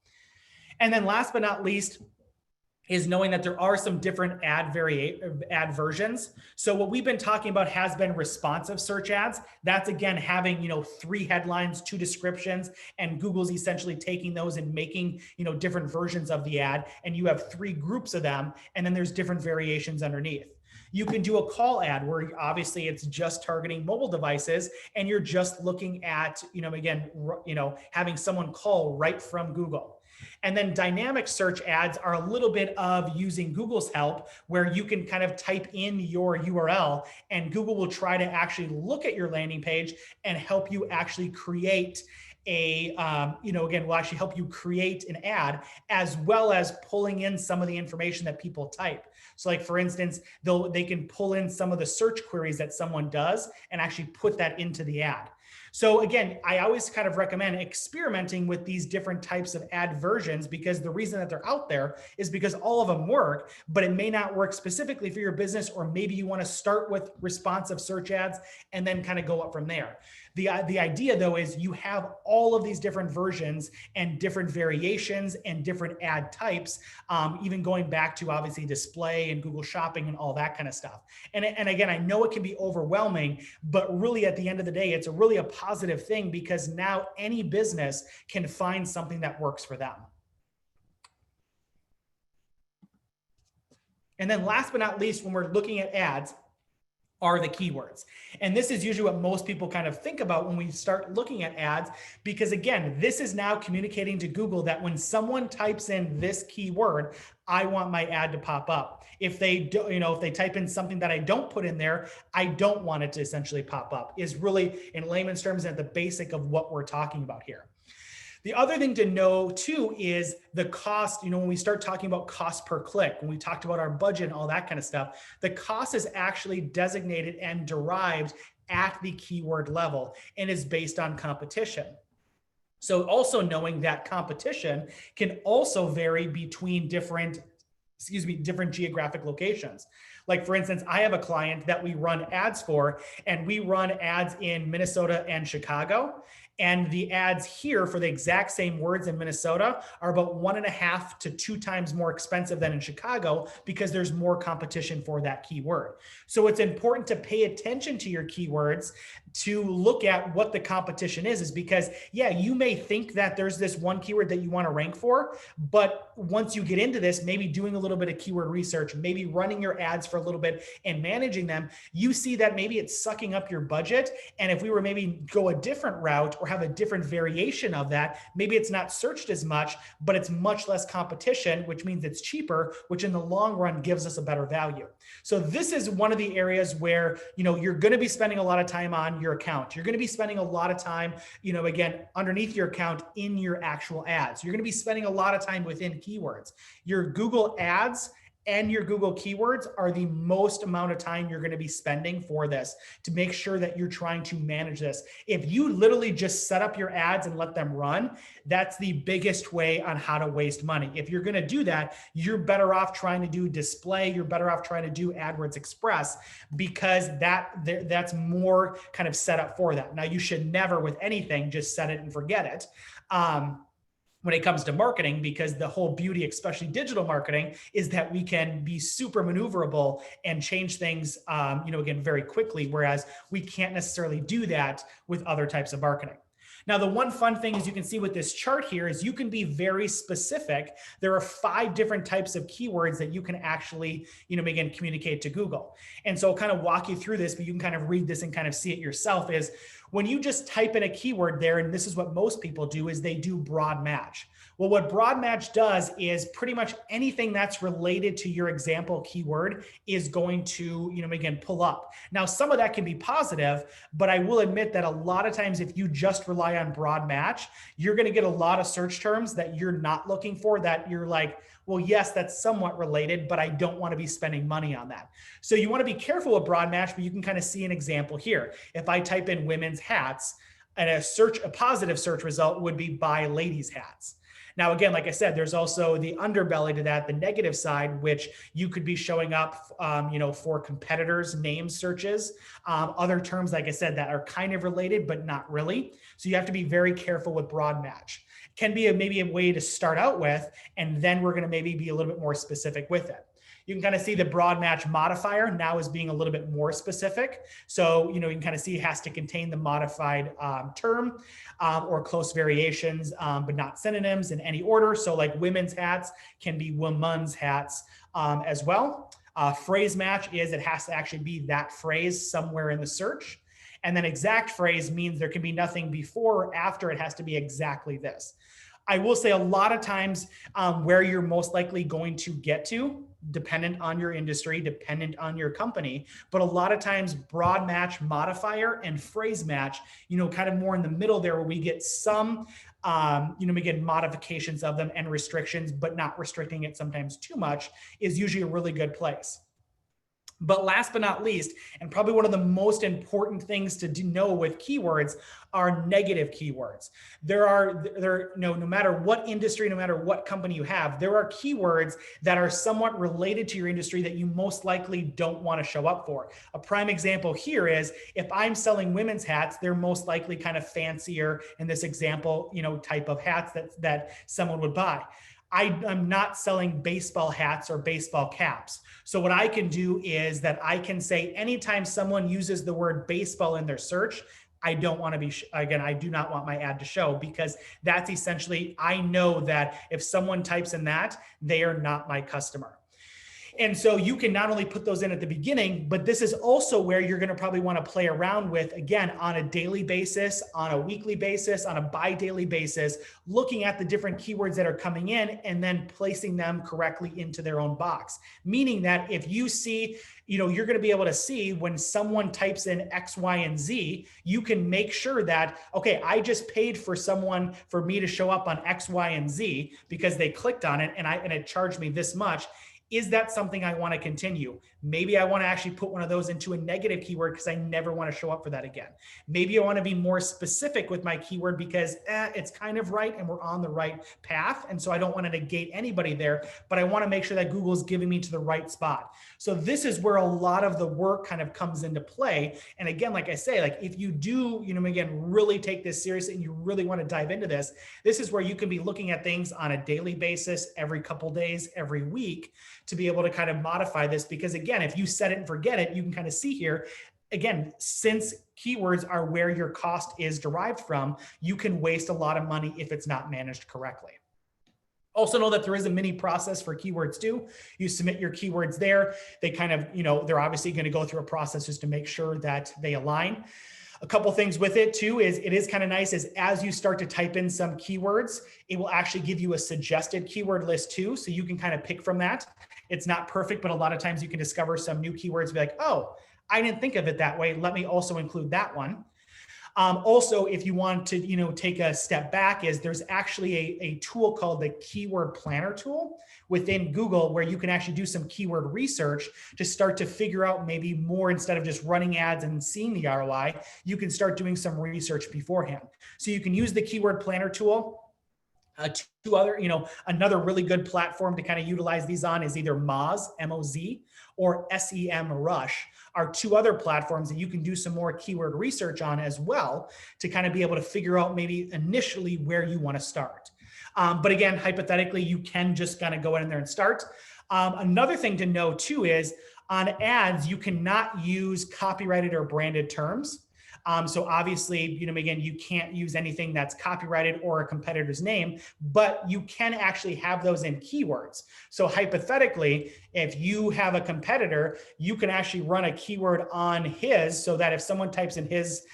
And then last but not least, is knowing that there are some different ad versions. So what we've been talking about has been responsive search ads. That's again having 3 headlines, 2 descriptions, and Google's essentially taking those and making different versions of the ad, and you have 3 groups of them, and then there's different variations underneath. You can do a call ad where obviously it's just targeting mobile devices and you're just looking at, again, having someone call right from Google. And then dynamic search ads are a little bit of using Google's help, where you can kind of type in your URL and Google will try to actually look at your landing page and help you actually create will actually help you create an ad, as well as pulling in some of the information that people type. So like, for instance, they can pull in some of the search queries that someone does and actually put that into the ad. So again, I always kind of recommend experimenting with these different types of ad versions, because the reason that they're out there is because all of them work, but it may not work specifically for your business, or maybe you want to start with responsive search ads and then kind of go up from there. The idea though is you have all of these different versions and different variations and different ad types, even going back to obviously display and Google Shopping and all that kind of stuff. And again, I know it can be overwhelming, but really at the end of the day, it's really a positive thing, because now any business can find something that works for them. And then last but not least, when we're looking at ads, are the keywords. And this is usually what most people kind of think about when we start looking at ads, because again, this is now communicating to Google that when someone types in this keyword, I want my ad to pop up. If they do, if they type in something that I don't put in there, I don't want it to essentially pop up, is really in layman's terms at the basic of what we're talking about here. The other thing to know too is the cost. When we start talking about cost per click, when we talked about our budget and all that kind of stuff, the cost is actually designated and derived at the keyword level and is based on competition. So also knowing that competition can also vary between different geographic locations. Like for instance, I have a client that we run ads for, and we run ads in Minnesota and Chicago. And the ads here for the exact same words in Minnesota are about 1.5 to 2 times more expensive than in Chicago, because there's more competition for that keyword. So it's important to pay attention to your keywords, to look at what the competition is because yeah, you may think that there's this one keyword that you want to rank for, but once you get into this, maybe doing a little bit of keyword research, maybe running your ads for a little bit and managing them, you see that maybe it's sucking up your budget. And if we were maybe go a different route or have a different variation of that, maybe it's not searched as much, but it's much less competition, which means it's cheaper, which in the long run gives us a better value. So this is one of the areas where, you're going to be spending a lot of time on your account. You're going to be spending a lot of time, again, underneath your account in your actual ads. You're going to be spending a lot of time within keywords. Your Google ads and your Google keywords are the most amount of time you're going to be spending for this to make sure that you're trying to manage this. If you literally just set up your ads and let them run, that's the biggest way on how to waste money. If you're going to do that, you're better off trying to do display. You're better off trying to do AdWords Express, because that's more kind of set up for that. Now, you should never with anything just set it and forget it. When it comes to marketing, because the whole beauty, especially digital marketing, is that we can be super maneuverable and change things, again, very quickly, whereas we can't necessarily do that with other types of marketing. Now, the one fun thing, as you can see with this chart here, is you can be very specific. There are 5 different types of keywords that you can actually, again, communicate to Google. And so I'll kind of walk you through this, but you can kind of read this and kind of see it yourself, is when you just type in a keyword there, and this is what most people do, is they do broad match. Well, what broad match does is pretty much anything that's related to your example keyword is going to, again, pull up. Now, some of that can be positive, but I will admit that a lot of times if you just rely on broad match, you're going to get a lot of search terms that you're not looking for, that you're like, well, yes, that's somewhat related, but I don't want to be spending money on that. So you want to be careful with broad match, but you can kind of see an example here. If I type in women's hats, and a positive search result would be buy ladies' hats. Now, again, like I said, there's also the underbelly to that, the negative side, which you could be showing up, for competitors' name searches, other terms, like I said, that are kind of related, but not really. So you have to be very careful with broad match. Can be maybe a way to start out with, and then we're going to maybe be a little bit more specific with it. You can kind of see the broad match modifier now is being a little bit more specific. So, you can kind of see it has to contain the modified term or close variations, but not synonyms in any order. So like women's hats can be women's hats as well. Phrase match is it has to actually be that phrase somewhere in the search. And then exact phrase means there can be nothing before or after. It has to be exactly this. I will say a lot of times where you're most likely going to get to, dependent on your industry, dependent on your company, but a lot of times broad match modifier and phrase match, kind of more in the middle there, where we get some, again, modifications of them and restrictions, but not restricting it sometimes too much, is usually a really good place. But last but not least, and probably one of the most important things to know with keywords, are negative keywords. No matter what industry, no matter what company you have, there are keywords that are somewhat related to your industry that you most likely don't want to show up for. A prime example here is if I'm selling women's hats, they're most likely kind of fancier in this example, type of hats that someone would buy. I'm not selling baseball hats or baseball caps. So what I can do is that I can say anytime someone uses the word baseball in their search, I don't want to be, again, I do not want my ad to show, because that's essentially, I know that if someone types in that, they are not my customer. And so you can not only put those in at the beginning, but this is also where you're going to probably want to play around with, again, on a daily basis, on a weekly basis, on a bi-daily basis, looking at the different keywords that are coming in and then placing them correctly into their own box. Meaning that if you see, you're going to be able to see when someone types in X, Y, and Z, you can make sure that, okay, I just paid for me to show up on X, Y, and Z because they clicked on it and it charged me this much. Is that something I want to continue? Maybe I want to actually put one of those into a negative keyword because I never want to show up for that again. Maybe I want to be more specific with my keyword because it's kind of right and we're on the right path. And so I don't want to negate anybody there, but I want to make sure that Google's giving me to the right spot. So this is where a lot of the work kind of comes into play. And again, like I say, like if you do, again, really take this seriously and you really want to dive into this, this is where you can be looking at things on a daily basis, every couple days, every week, to be able to kind of modify this. Because again, if you set it and forget it, you can kind of see here, again, since keywords are where your cost is derived from, you can waste a lot of money if it's not managed correctly. Also know that there is a mini process for keywords too. You submit your keywords there. They kind of, they're obviously going to go through a process just to make sure that they align. A couple things with it too is it is kind of nice is as you start to type in some keywords, it will actually give you a suggested keyword list too. So you can kind of pick from that. It's not perfect, but a lot of times you can discover some new keywords and be like, oh, I didn't think of it that way. Let me also include that one. Also, if you want to, take a step back, is there's actually a tool called the Keyword Planner tool within Google where you can actually do some keyword research to start to figure out maybe more. Instead of just running ads and seeing the ROI, you can start doing some research beforehand. So you can use the Keyword Planner tool. Two other, another really good platform to kind of utilize these on is either Moz, M-O-Z, or SEMrush, are two other platforms that you can do some more keyword research on as well to kind of be able to figure out maybe initially where you want to start. But again, hypothetically, you can just kind of go in there and start. Another thing to know too is on ads, you cannot use copyrighted or branded terms. So obviously, again, you can't use anything that's copyrighted or a competitor's name, but you can actually have those in keywords. So hypothetically, if you have a competitor, you can actually run a keyword on his so that if someone types in his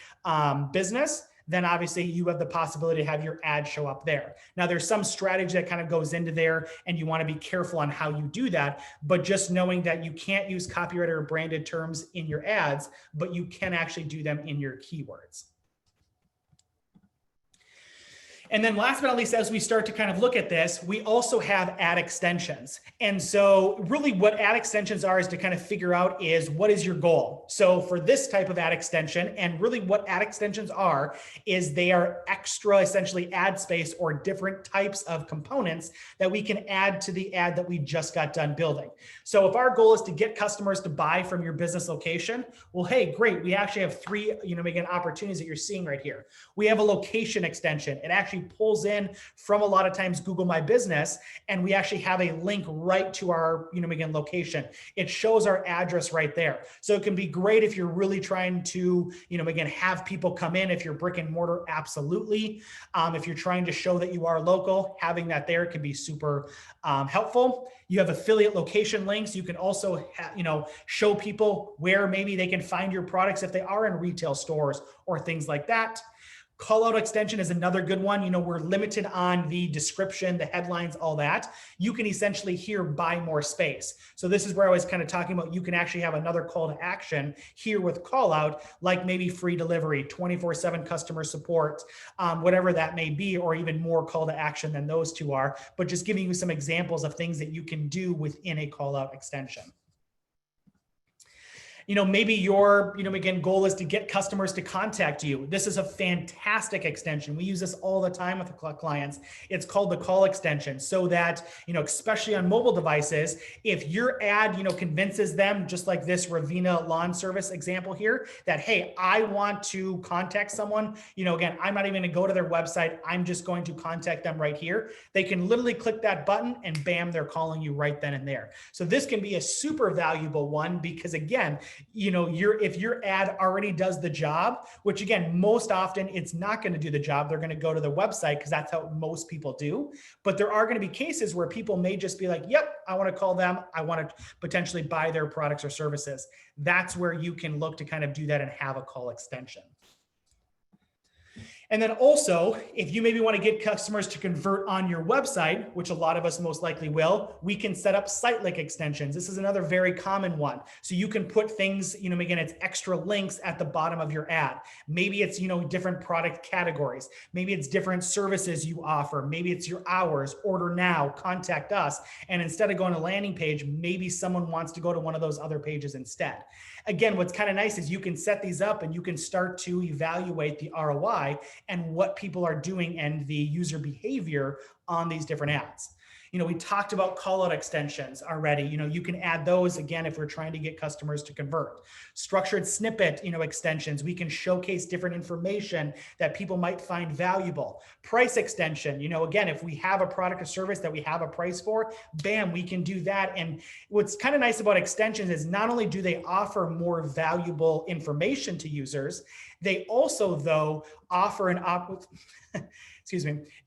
business, then obviously you have the possibility to have your ad show up there. Now there's some strategy that kind of goes into there and you want to be careful on how you do that, but just knowing that you can't use copyrighted or branded terms in your ads, but you can actually do them in your keywords. And then last but not least, as we start to kind of look at this, we also have ad extensions. And so really what ad extensions are is to kind of figure out is what is your goal? So for this type of ad extension, and really what ad extensions are, is they are extra essentially ad space or different types of components that we can add to the ad that we just got done building. So if our goal is to get customers to buy from your business location, well, hey, great. We actually have three, again, opportunities that you're seeing right here. We have a location extension. It actually pulls in from a lot of times Google My Business, and we actually have a link right to our, again, location. It shows our address right there. So it can be great if you're really trying to, again, have people come in. If you're brick and mortar, absolutely. If you're trying to show that you are local, having that there can be super helpful. You have affiliate location links. You can also, show people where maybe they can find your products if they are in retail stores or things like that. Call out extension is another good one. We're limited on the description, the headlines, all that. You can essentially here buy more space. So this is where I was kind of talking about, you can actually have another call to action here with call out, like maybe free delivery, 24/7 customer support, whatever that may be, or even more call to action than those two are, but just giving you some examples of things that you can do within a call out extension. Maybe your, again, goal is to get customers to contact you. This is a fantastic extension. We use this all the time with the clients. It's called the call extension, so that, especially on mobile devices, if your ad, convinces them, just like this Ravina lawn service example here, that, hey, I want to contact someone, again, I'm not even going to go to their website. I'm just going to contact them right here. They can literally click that button and bam, they're calling you right then and there. So this can be a super valuable one because, again, if your ad already does the job, which again, most often it's not going to do the job. They're going to go to their website because that's how most people do. But there are going to be cases where people may just be like, yep, I want to call them. I want to potentially buy their products or services. That's where you can look to kind of do that and have a call extension. And then also, if you maybe want to get customers to convert on your website, which a lot of us most likely will, we can set up site link extensions. This is another very common one. So you can put things, again, it's extra links at the bottom of your ad. Maybe it's, different product categories. Maybe it's different services you offer. Maybe it's your hours, order now, contact us. And instead of going to a landing page, maybe someone wants to go to one of those other pages instead. Again, what's kind of nice is you can set these up and you can start to evaluate the ROI and what people are doing and the user behavior on these different ads. We talked about call out extensions already. You can add those again if we're trying to get customers to convert. Structured snippet, extensions. We can showcase different information that people might find valuable. Price extension, again, if we have a product or service that we have a price for, bam, we can do that. And what's kind of nice about extensions is not only do they offer more valuable information to users, they also, though, offer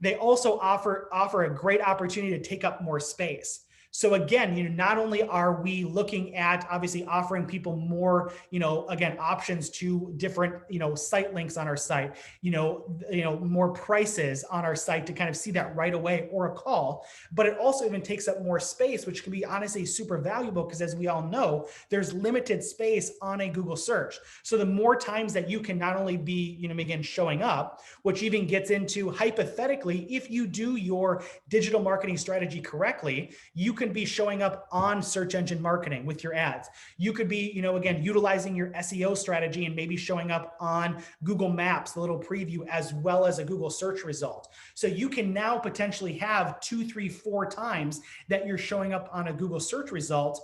they also offer a great opportunity to take up more space. So again, not only are we looking at obviously offering people more, again, options to different, site links on our site, more prices on our site to kind of see that right away or a call, but it also even takes up more space, which can be honestly super valuable because as we all know, there's limited space on a Google search. So the more times that you can not only be, again, showing up, which even gets into hypothetically, if you do your digital marketing strategy correctly, you can be showing up on search engine marketing with your ads. You could be, again, utilizing your SEO strategy and maybe showing up on Google Maps, the little preview, as well as a Google search result. So you can now potentially have 2, 3, 4 times that you're showing up on a Google search result.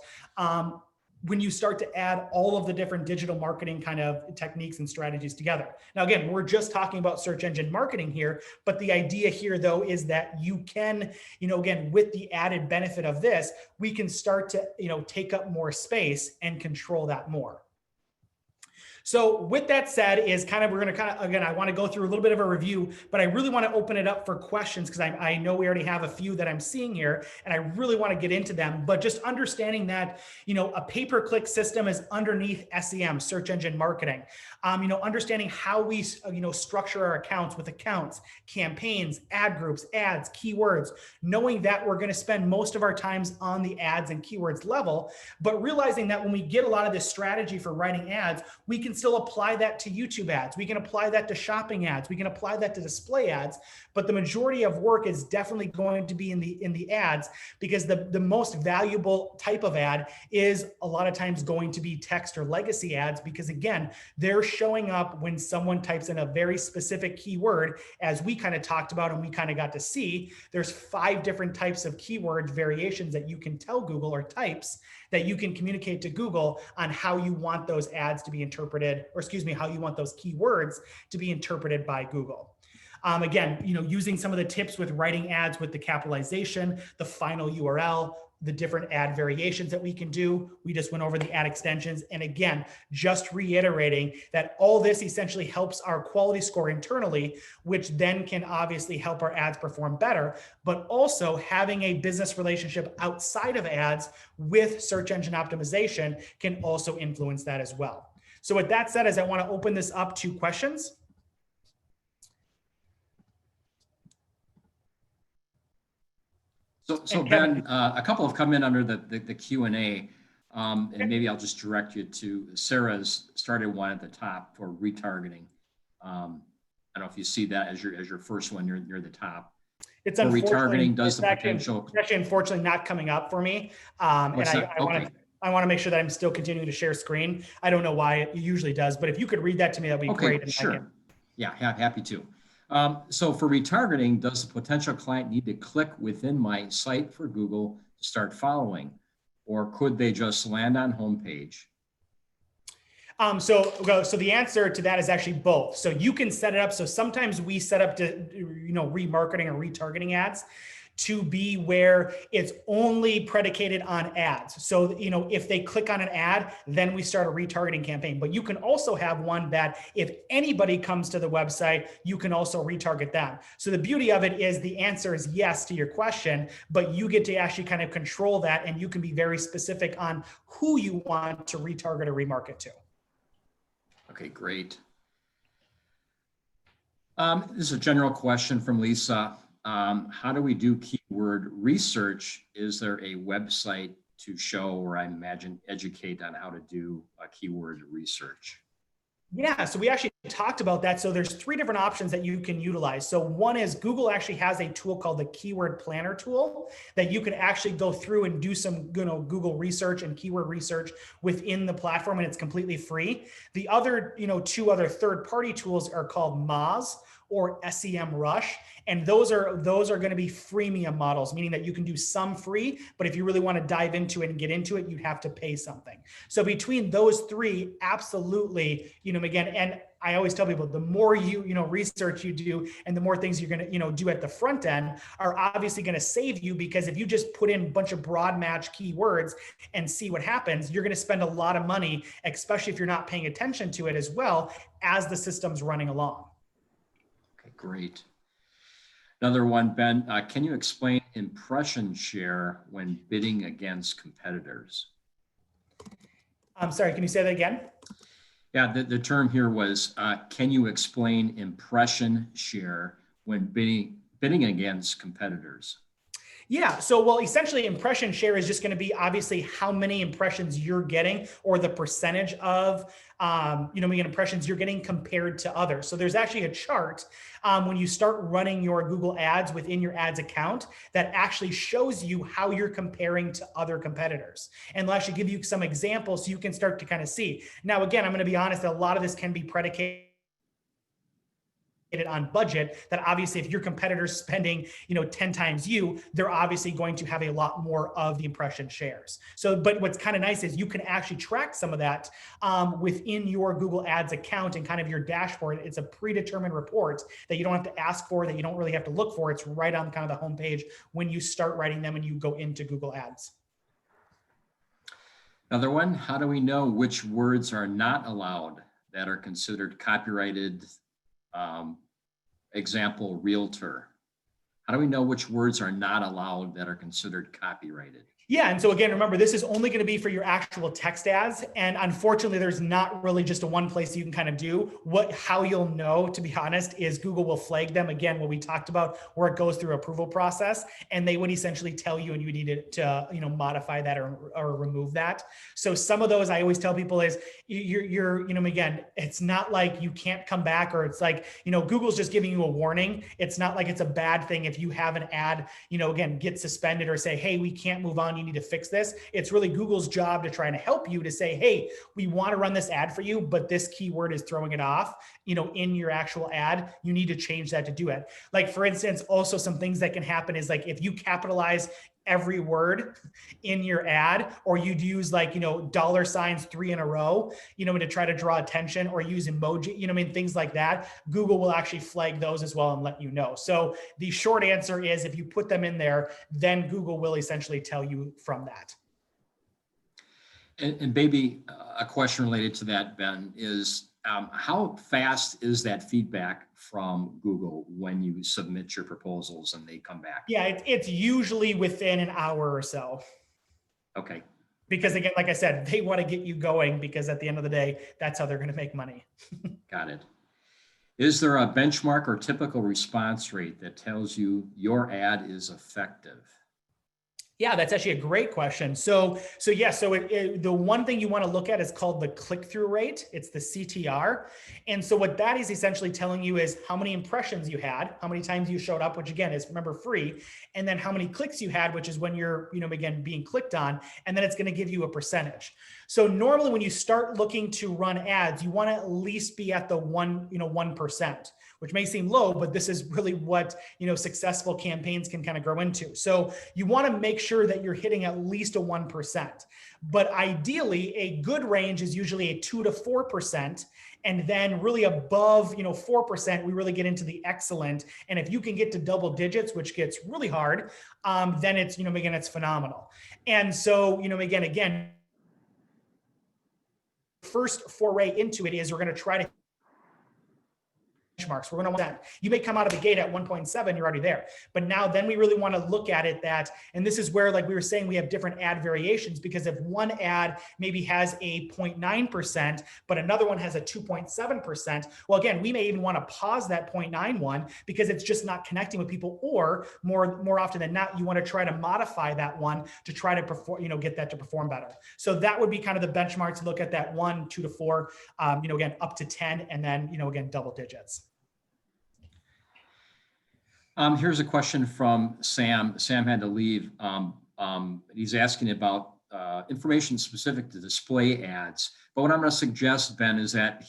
When you start to add all of the different digital marketing kind of techniques and strategies together. Now, again, we're just talking about search engine marketing here, but the idea here though is that you can, again, with the added benefit of this, we can start to, take up more space and control that more. So with that said is we're going to again, I want to go through a little bit of a review, but I really want to open it up for questions because I know we already have a few that I'm seeing here and I really want to get into them, but just understanding that, a pay-per-click system is underneath SEM, search engine marketing. Understanding how we, structure our accounts with accounts, campaigns, ad groups, ads, keywords, knowing that we're going to spend most of our times on the ads and keywords level, but realizing that when we get a lot of this strategy for writing ads, we can still apply that to YouTube ads. We can apply that to shopping ads. We can apply that to display ads, but the majority of work is definitely going to be in the ads because the most valuable type of ad is a lot of times going to be text or legacy ads because again, they're showing up when someone types in a very specific keyword, as we kind of talked about and we kind of got to see. There's 5 different types of keyword variations that you can tell Google or types that you can communicate to Google on how you want those ads to be interpreted, or excuse me, how you want those keywords to be interpreted by Google. Again, using some of the tips with writing ads with the capitalization, the final URL, the different ad variations that we can do. We just went over the ad extensions. And again, just reiterating that all this essentially helps our quality score internally, which then can obviously help our ads perform better, but also having a business relationship outside of ads with search engine optimization can also influence that as well. So with that said, I want to open this up to questions. So Ben, a couple have come in under the Q&A, and maybe I'll just direct you to Sarah's started one at the top for retargeting. I don't know if you see that as your first one near the top. It's for retargeting does the potential. It's actually unfortunately not coming up for me, and I want to make sure that I'm still continuing to share screen. I don't know why it usually does, but if you could read that to me, that'd be great. Sure. Yeah, happy to. So for retargeting, does the potential client need to click within my site for Google to start following, or could they just land on homepage? So the answer to that is actually both. So you can set it up. So sometimes we set up to, remarketing or retargeting ads to be where it's only predicated on ads. So, if they click on an ad, then we start a retargeting campaign. But you can also have one that if anybody comes to the website, you can also retarget them. So the beauty of it is the answer is yes to your question, but you get to actually kind of control that, and you can be very specific on who you want to retarget or remarket to. Okay, great. This is a general question from Lisa. How do we do keyword research? Is there a website to show, or I imagine educate on how to do keyword research? Yeah, so we actually talked about that. So there's 3 different options that you can utilize. So one is Google actually has a tool called the Keyword Planner tool that you can actually go through and do some Google research and keyword research within the platform, and it's completely free. The other 2 other third-party tools are called Moz or SEM Rush. And those are going to be freemium models, meaning that you can do some free, but if you really want to dive into it and get into it, you have to pay something. So between those 3, absolutely, again, and I always tell people the more research you do and the more things you're going to, do at the front end are obviously going to save you, because if you just put in a bunch of broad match keywords and see what happens, you're going to spend a lot of money, especially if you're not paying attention to it as well as the system's running along. Okay, great. Another one, Ben, can you explain impression share when bidding against competitors? I'm sorry, can you say that again? Yeah, the term here was, can you explain impression share when bidding against competitors? Yeah, so well, essentially impression share is just going to be obviously how many impressions you're getting or the percentage of, impressions you're getting compared to others. So there's actually a chart when you start running your Google ads within your ads account that actually shows you how you're comparing to other competitors. And they'll actually give you some examples so you can start to kind of see. Now, again, I'm going to be honest, that a lot of this can be predicated on budget, that obviously if your competitor's spending 10 times you, they're obviously going to have a lot more of the impression shares. So but what's kind of nice is you can actually track some of that within your Google ads account and kind of your dashboard. It's a predetermined report that you don't have to ask for, that you don't really have to look for. It's right on kind of the homepage when you start writing them and you go into Google ads. Another one, how do we know which words are not allowed that are considered copyrighted? Example, realtor. How do we know which words are not allowed that are considered copyrighted? Yeah, and so again, remember, this is only going to be for your actual text ads. And unfortunately, there's not really just a one place you can kind of do. How you'll know, to be honest, is Google will flag them, again, what we talked about, where it goes through approval process, and they would essentially tell you, and you need to modify that or remove that. So some of those I always tell people is again, it's not like you can't come back, or it's like, Google's just giving you a warning. It's not like it's a bad thing if you have an ad, again, get suspended or say, hey, we can't move on, you need to fix this. It's really Google's job to try and help you to say, hey, we want to run this ad for you, but this keyword is throwing it off, in your actual ad. You need to change that to do it. Like, for instance, also some things that can happen is like if you capitalize every word in your ad, or you'd use dollar signs 3 in a row, to try to draw attention, or use emoji, things like that, Google will actually flag those as well and let you know. So the short answer is, if you put them in there, then Google will essentially tell you from that. And maybe a question related to that, Ben, is how fast is that feedback from Google when you submit your proposals and they come back? Yeah, it's usually within an hour or so. Okay. Because again, like I said, they want to get you going, because at the end of the day, that's how they're going to make money. Got it. Is there a benchmark or typical response rate that tells you your ad is effective? Yeah, that's actually a great question. So the one thing you want to look at is called the click-through rate. It's the CTR. And so what that is essentially telling you is how many impressions you had, how many times you showed up, which again is, remember, free, and then how many clicks you had, which is when you're, again, being clicked on, and then it's going to give you a percentage. So normally when you start looking to run ads, you want to at least be at the 1%, which may seem low, but this is really what, successful campaigns can kind of grow into. So you want to make sure that you're hitting at least a 1%, but ideally a good range is usually a 2 to 4%. And then really above, 4%, we really get into the excellent. And if you can get to double digits, which gets really hard, then it's, again, it's phenomenal. And so, again, first foray into it is we're going to try to benchmarks. We're going to want that. You may come out of the gate at 1.7, you're already there. But now then we really want to look at it that, and this is where, like we were saying, we have different ad variations, because if one ad maybe has a 0.9%, but another one has a 2.7%, well, again, we may even want to pause that 0.91 because it's just not connecting with people, or more often than not, you want to try to modify that one to try to perform, get that to perform better. So that would be kind of the benchmark to look at, that 1, 2 to 4, again, up to 10, and then, again, double digits. Here's a question from Sam. Sam had to leave. He's asking about information specific to display ads. But what I'm going to suggest, Ben, is that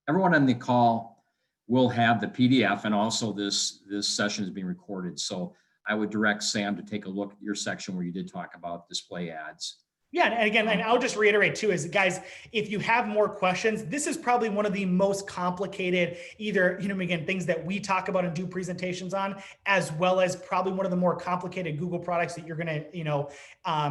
everyone on the call will have the PDF, and also this session is being recorded. So I would direct Sam to take a look at your section where you did talk about display ads. Yeah, and again, and I'll just reiterate too, is guys, if you have more questions, this is probably one of the most complicated, either, again, things that we talk about and do presentations on, as well as probably one of the more complicated Google products that you're going to,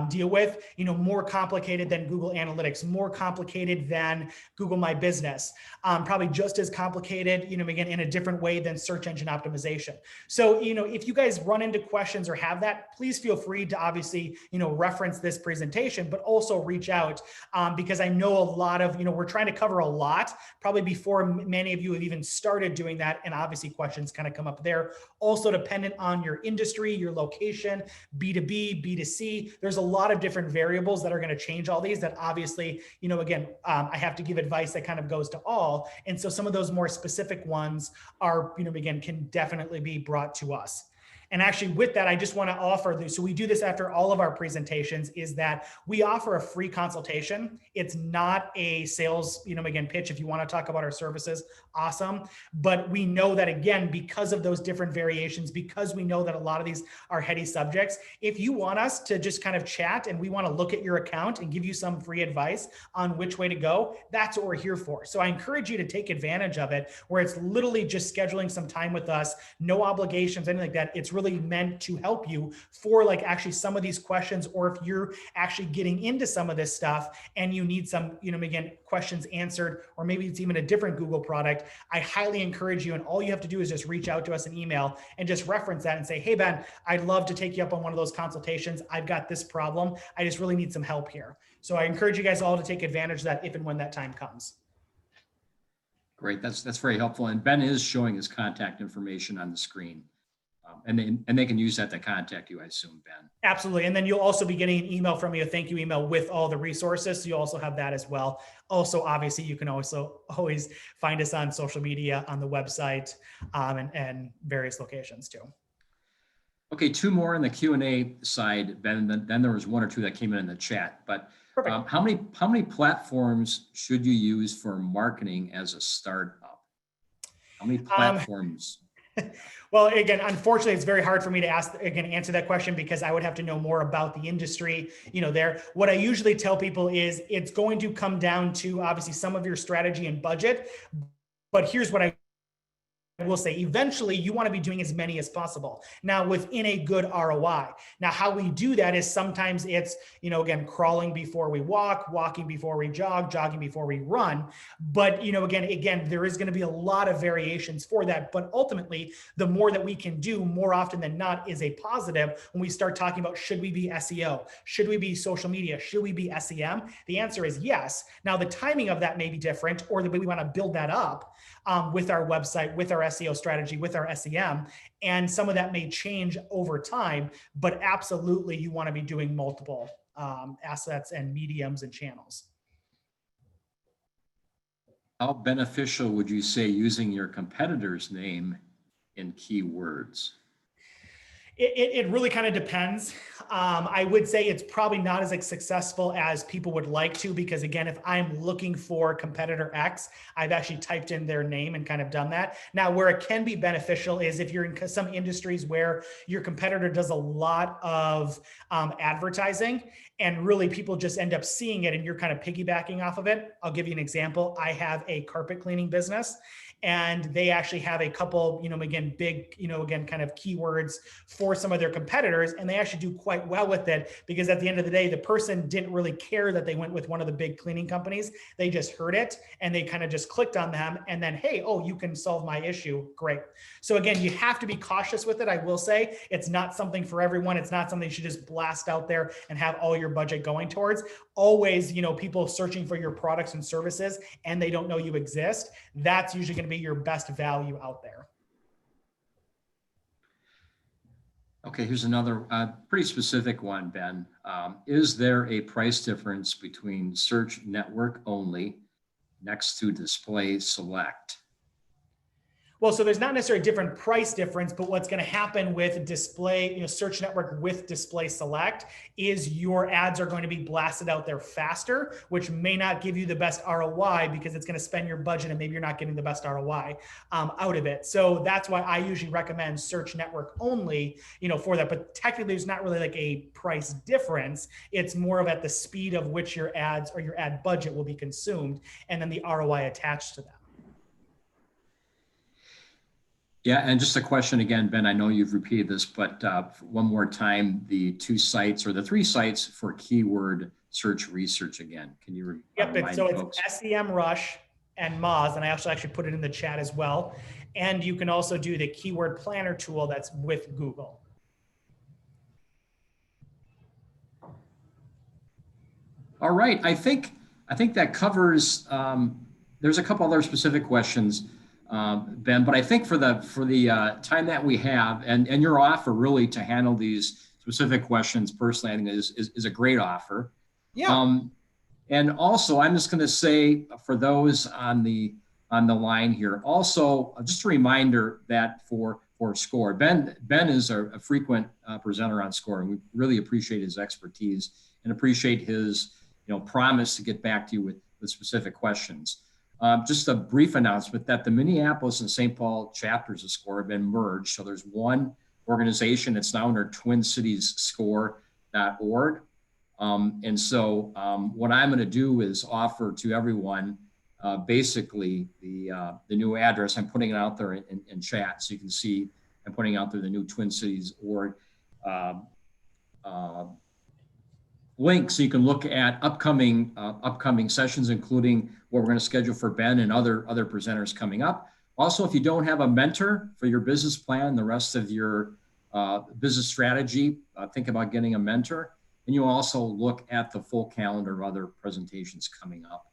deal with, more complicated than Google Analytics, more complicated than Google My Business, probably just as complicated, again, in a different way than search engine optimization. So, if you guys run into questions or have that, please feel free to obviously, reference this presentation, but also reach out because I know a lot of, we're trying to cover a lot probably before many of you have even started doing that. And obviously questions kind of come up there. Also dependent on your industry, your location, B2B, B2C. There's a lot of different variables that are going to change all these that obviously, again, I have to give advice that kind of goes to all. And so some of those more specific ones are, again, can definitely be brought to us. And actually with that, I just want to offer this. So we do this after all of our presentations, is that we offer a free consultation. It's not a sales, again, pitch. If you want to talk about our services, awesome. But we know that, again, because of those different variations, because we know that a lot of these are heady subjects, if you want us to just kind of chat and we want to look at your account and give you some free advice on which way to go, that's what we're here for. So I encourage you to take advantage of it, where it's literally just scheduling some time with us, no obligations, anything like that. It's really meant to help you for like actually some of these questions, or if you're actually getting into some of this stuff and you need some, again, questions answered, or maybe it's even a different Google product, I highly encourage you. And all you have to do is just reach out to us an email and just reference that and say, hey, Ben, I'd love to take you up on one of those consultations. I've got this problem. I just really need some help here. So I encourage you guys all to take advantage of that if and when that time comes. Great. That's very helpful. And Ben is showing his contact information on the screen. And they can use that to contact you, I assume, Ben. Absolutely. And then you'll also be getting an email from me, a thank you email with all the resources. So you also have that as well. Also, obviously, you can also always find us on social media, on the website, and various locations too. Okay, two more in the Q&A side, Ben. Then there was one or two that came in the chat. But how many platforms should you use for marketing as a startup? How many platforms? Well, again, unfortunately, it's very hard for me to answer that question, because I would have to know more about the industry, there. What I usually tell people is it's going to come down to obviously some of your strategy and budget. But here's what I will say, eventually you want to be doing as many as possible. Now, within a good ROI. Now, how we do that is sometimes it's, again, crawling before we walk, walking before we jog, jogging before we run. But, again, there is going to be a lot of variations for that. But ultimately, the more that we can do more often than not is a positive when we start talking about, should we be SEO? Should we be social media? Should we be SEM? The answer is yes. Now, the timing of that may be different, or the way we want to build that up with our website, with our SEO strategy, with our SEM. And some of that may change over time, but absolutely you want to be doing multiple assets and mediums and channels. How beneficial would you say using your competitor's name in keywords? It really kind of depends. I would say it's probably not as successful as people would like to, because again, if I'm looking for competitor X, I've actually typed in their name and kind of done that. Now, where it can be beneficial is if you're in some industries where your competitor does a lot of advertising, and really people just end up seeing it and you're kind of piggybacking off of it. I'll give you an example. I have a carpet cleaning business, and they actually have a couple, again, big, again, kind of keywords for some of their competitors. And they actually do quite well with it, because at the end of the day, the person didn't really care that they went with one of the big cleaning companies. They just heard it and they kind of just clicked on them, and then, hey, oh, you can solve my issue. Great. So again, you have to be cautious with it. I will say it's not something for everyone. It's not something you should just blast out there and have all your budget going towards. Always, people searching for your products and services and they don't know you exist. That's usually going to be your best value out there. Okay, here's another pretty specific one, Ben. Is there a price difference between search network only next to display select? Well, so there's not necessarily a different price difference, but what's going to happen with display, search network with display select is your ads are going to be blasted out there faster, which may not give you the best ROI because it's going to spend your budget and maybe you're not getting the best ROI out of it. So that's why I usually recommend search network only, for that. But technically there's not really like a price difference. It's more of at the speed of which your ads or your ad budget will be consumed and then the ROI attached to that. Yeah, and just a question again, Ben, I know you've repeated this, but one more time, the 2 sites or the 3 sites for keyword search research again. Can you remind folks? It's SEMrush and Moz, and I also actually put it in the chat as well. And you can also do the keyword planner tool that's with Google. All right, I think that covers, there's a couple other specific questions, Ben, but I think for the time that we have and your offer really to handle these specific questions personally, I think is a great offer. Yeah. And also, I'm just going to say for those on the line here, also just a reminder that for Score, Ben is a frequent presenter on Score, and we really appreciate his expertise and appreciate his promise to get back to you with specific questions. Just a brief announcement that the Minneapolis and St. Paul chapters of Score have been merged. So there's one organization that's now under TwinCitiesScore.org. And so what I'm going to do is offer to everyone basically the new address. I'm putting it out there in chat so you can see. I'm putting out there the new Twin Cities org link so you can look at upcoming sessions, including what we're going to schedule for Ben and other presenters coming up. Also, if you don't have a mentor for your business plan, the rest of your business strategy, think about getting a mentor. And you also look at the full calendar of other presentations coming up.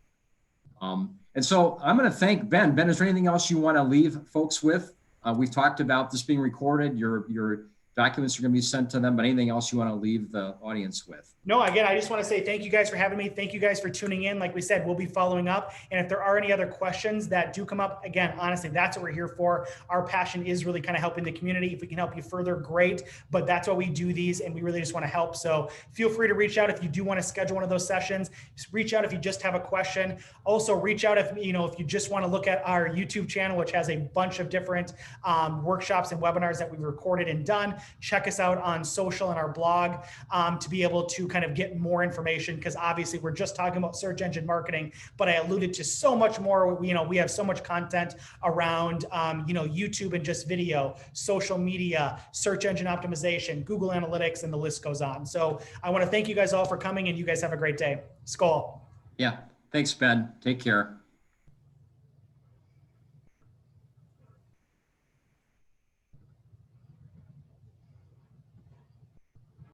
And so I'm going to thank Ben. Ben, is there anything else you want to leave folks with? We've talked about this being recorded. Your documents are going to be sent to them, but anything else you want to leave the audience with? No, again, I just want to say thank you guys for having me. Thank you guys for tuning in. Like we said, we'll be following up. And if there are any other questions that do come up, again, honestly, that's what we're here for. Our passion is really kind of helping the community. If we can help you further, great. But that's why we do these, and we really just want to help. So feel free to reach out if you do want to schedule one of those sessions. Just reach out if you just have a question. Also, reach out if you just want to look at our YouTube channel, which has a bunch of different workshops and webinars that we've recorded and done. Check us out on social and our blog to be able to kind of get more information, because obviously we're just talking about search engine marketing, but I alluded to so much more. We have so much content around YouTube and just video, social media, search engine optimization, Google Analytics, and the list goes on. So I want to thank you guys all for coming, and you guys have a great day. Skol. Yeah, thanks, Ben. Take care.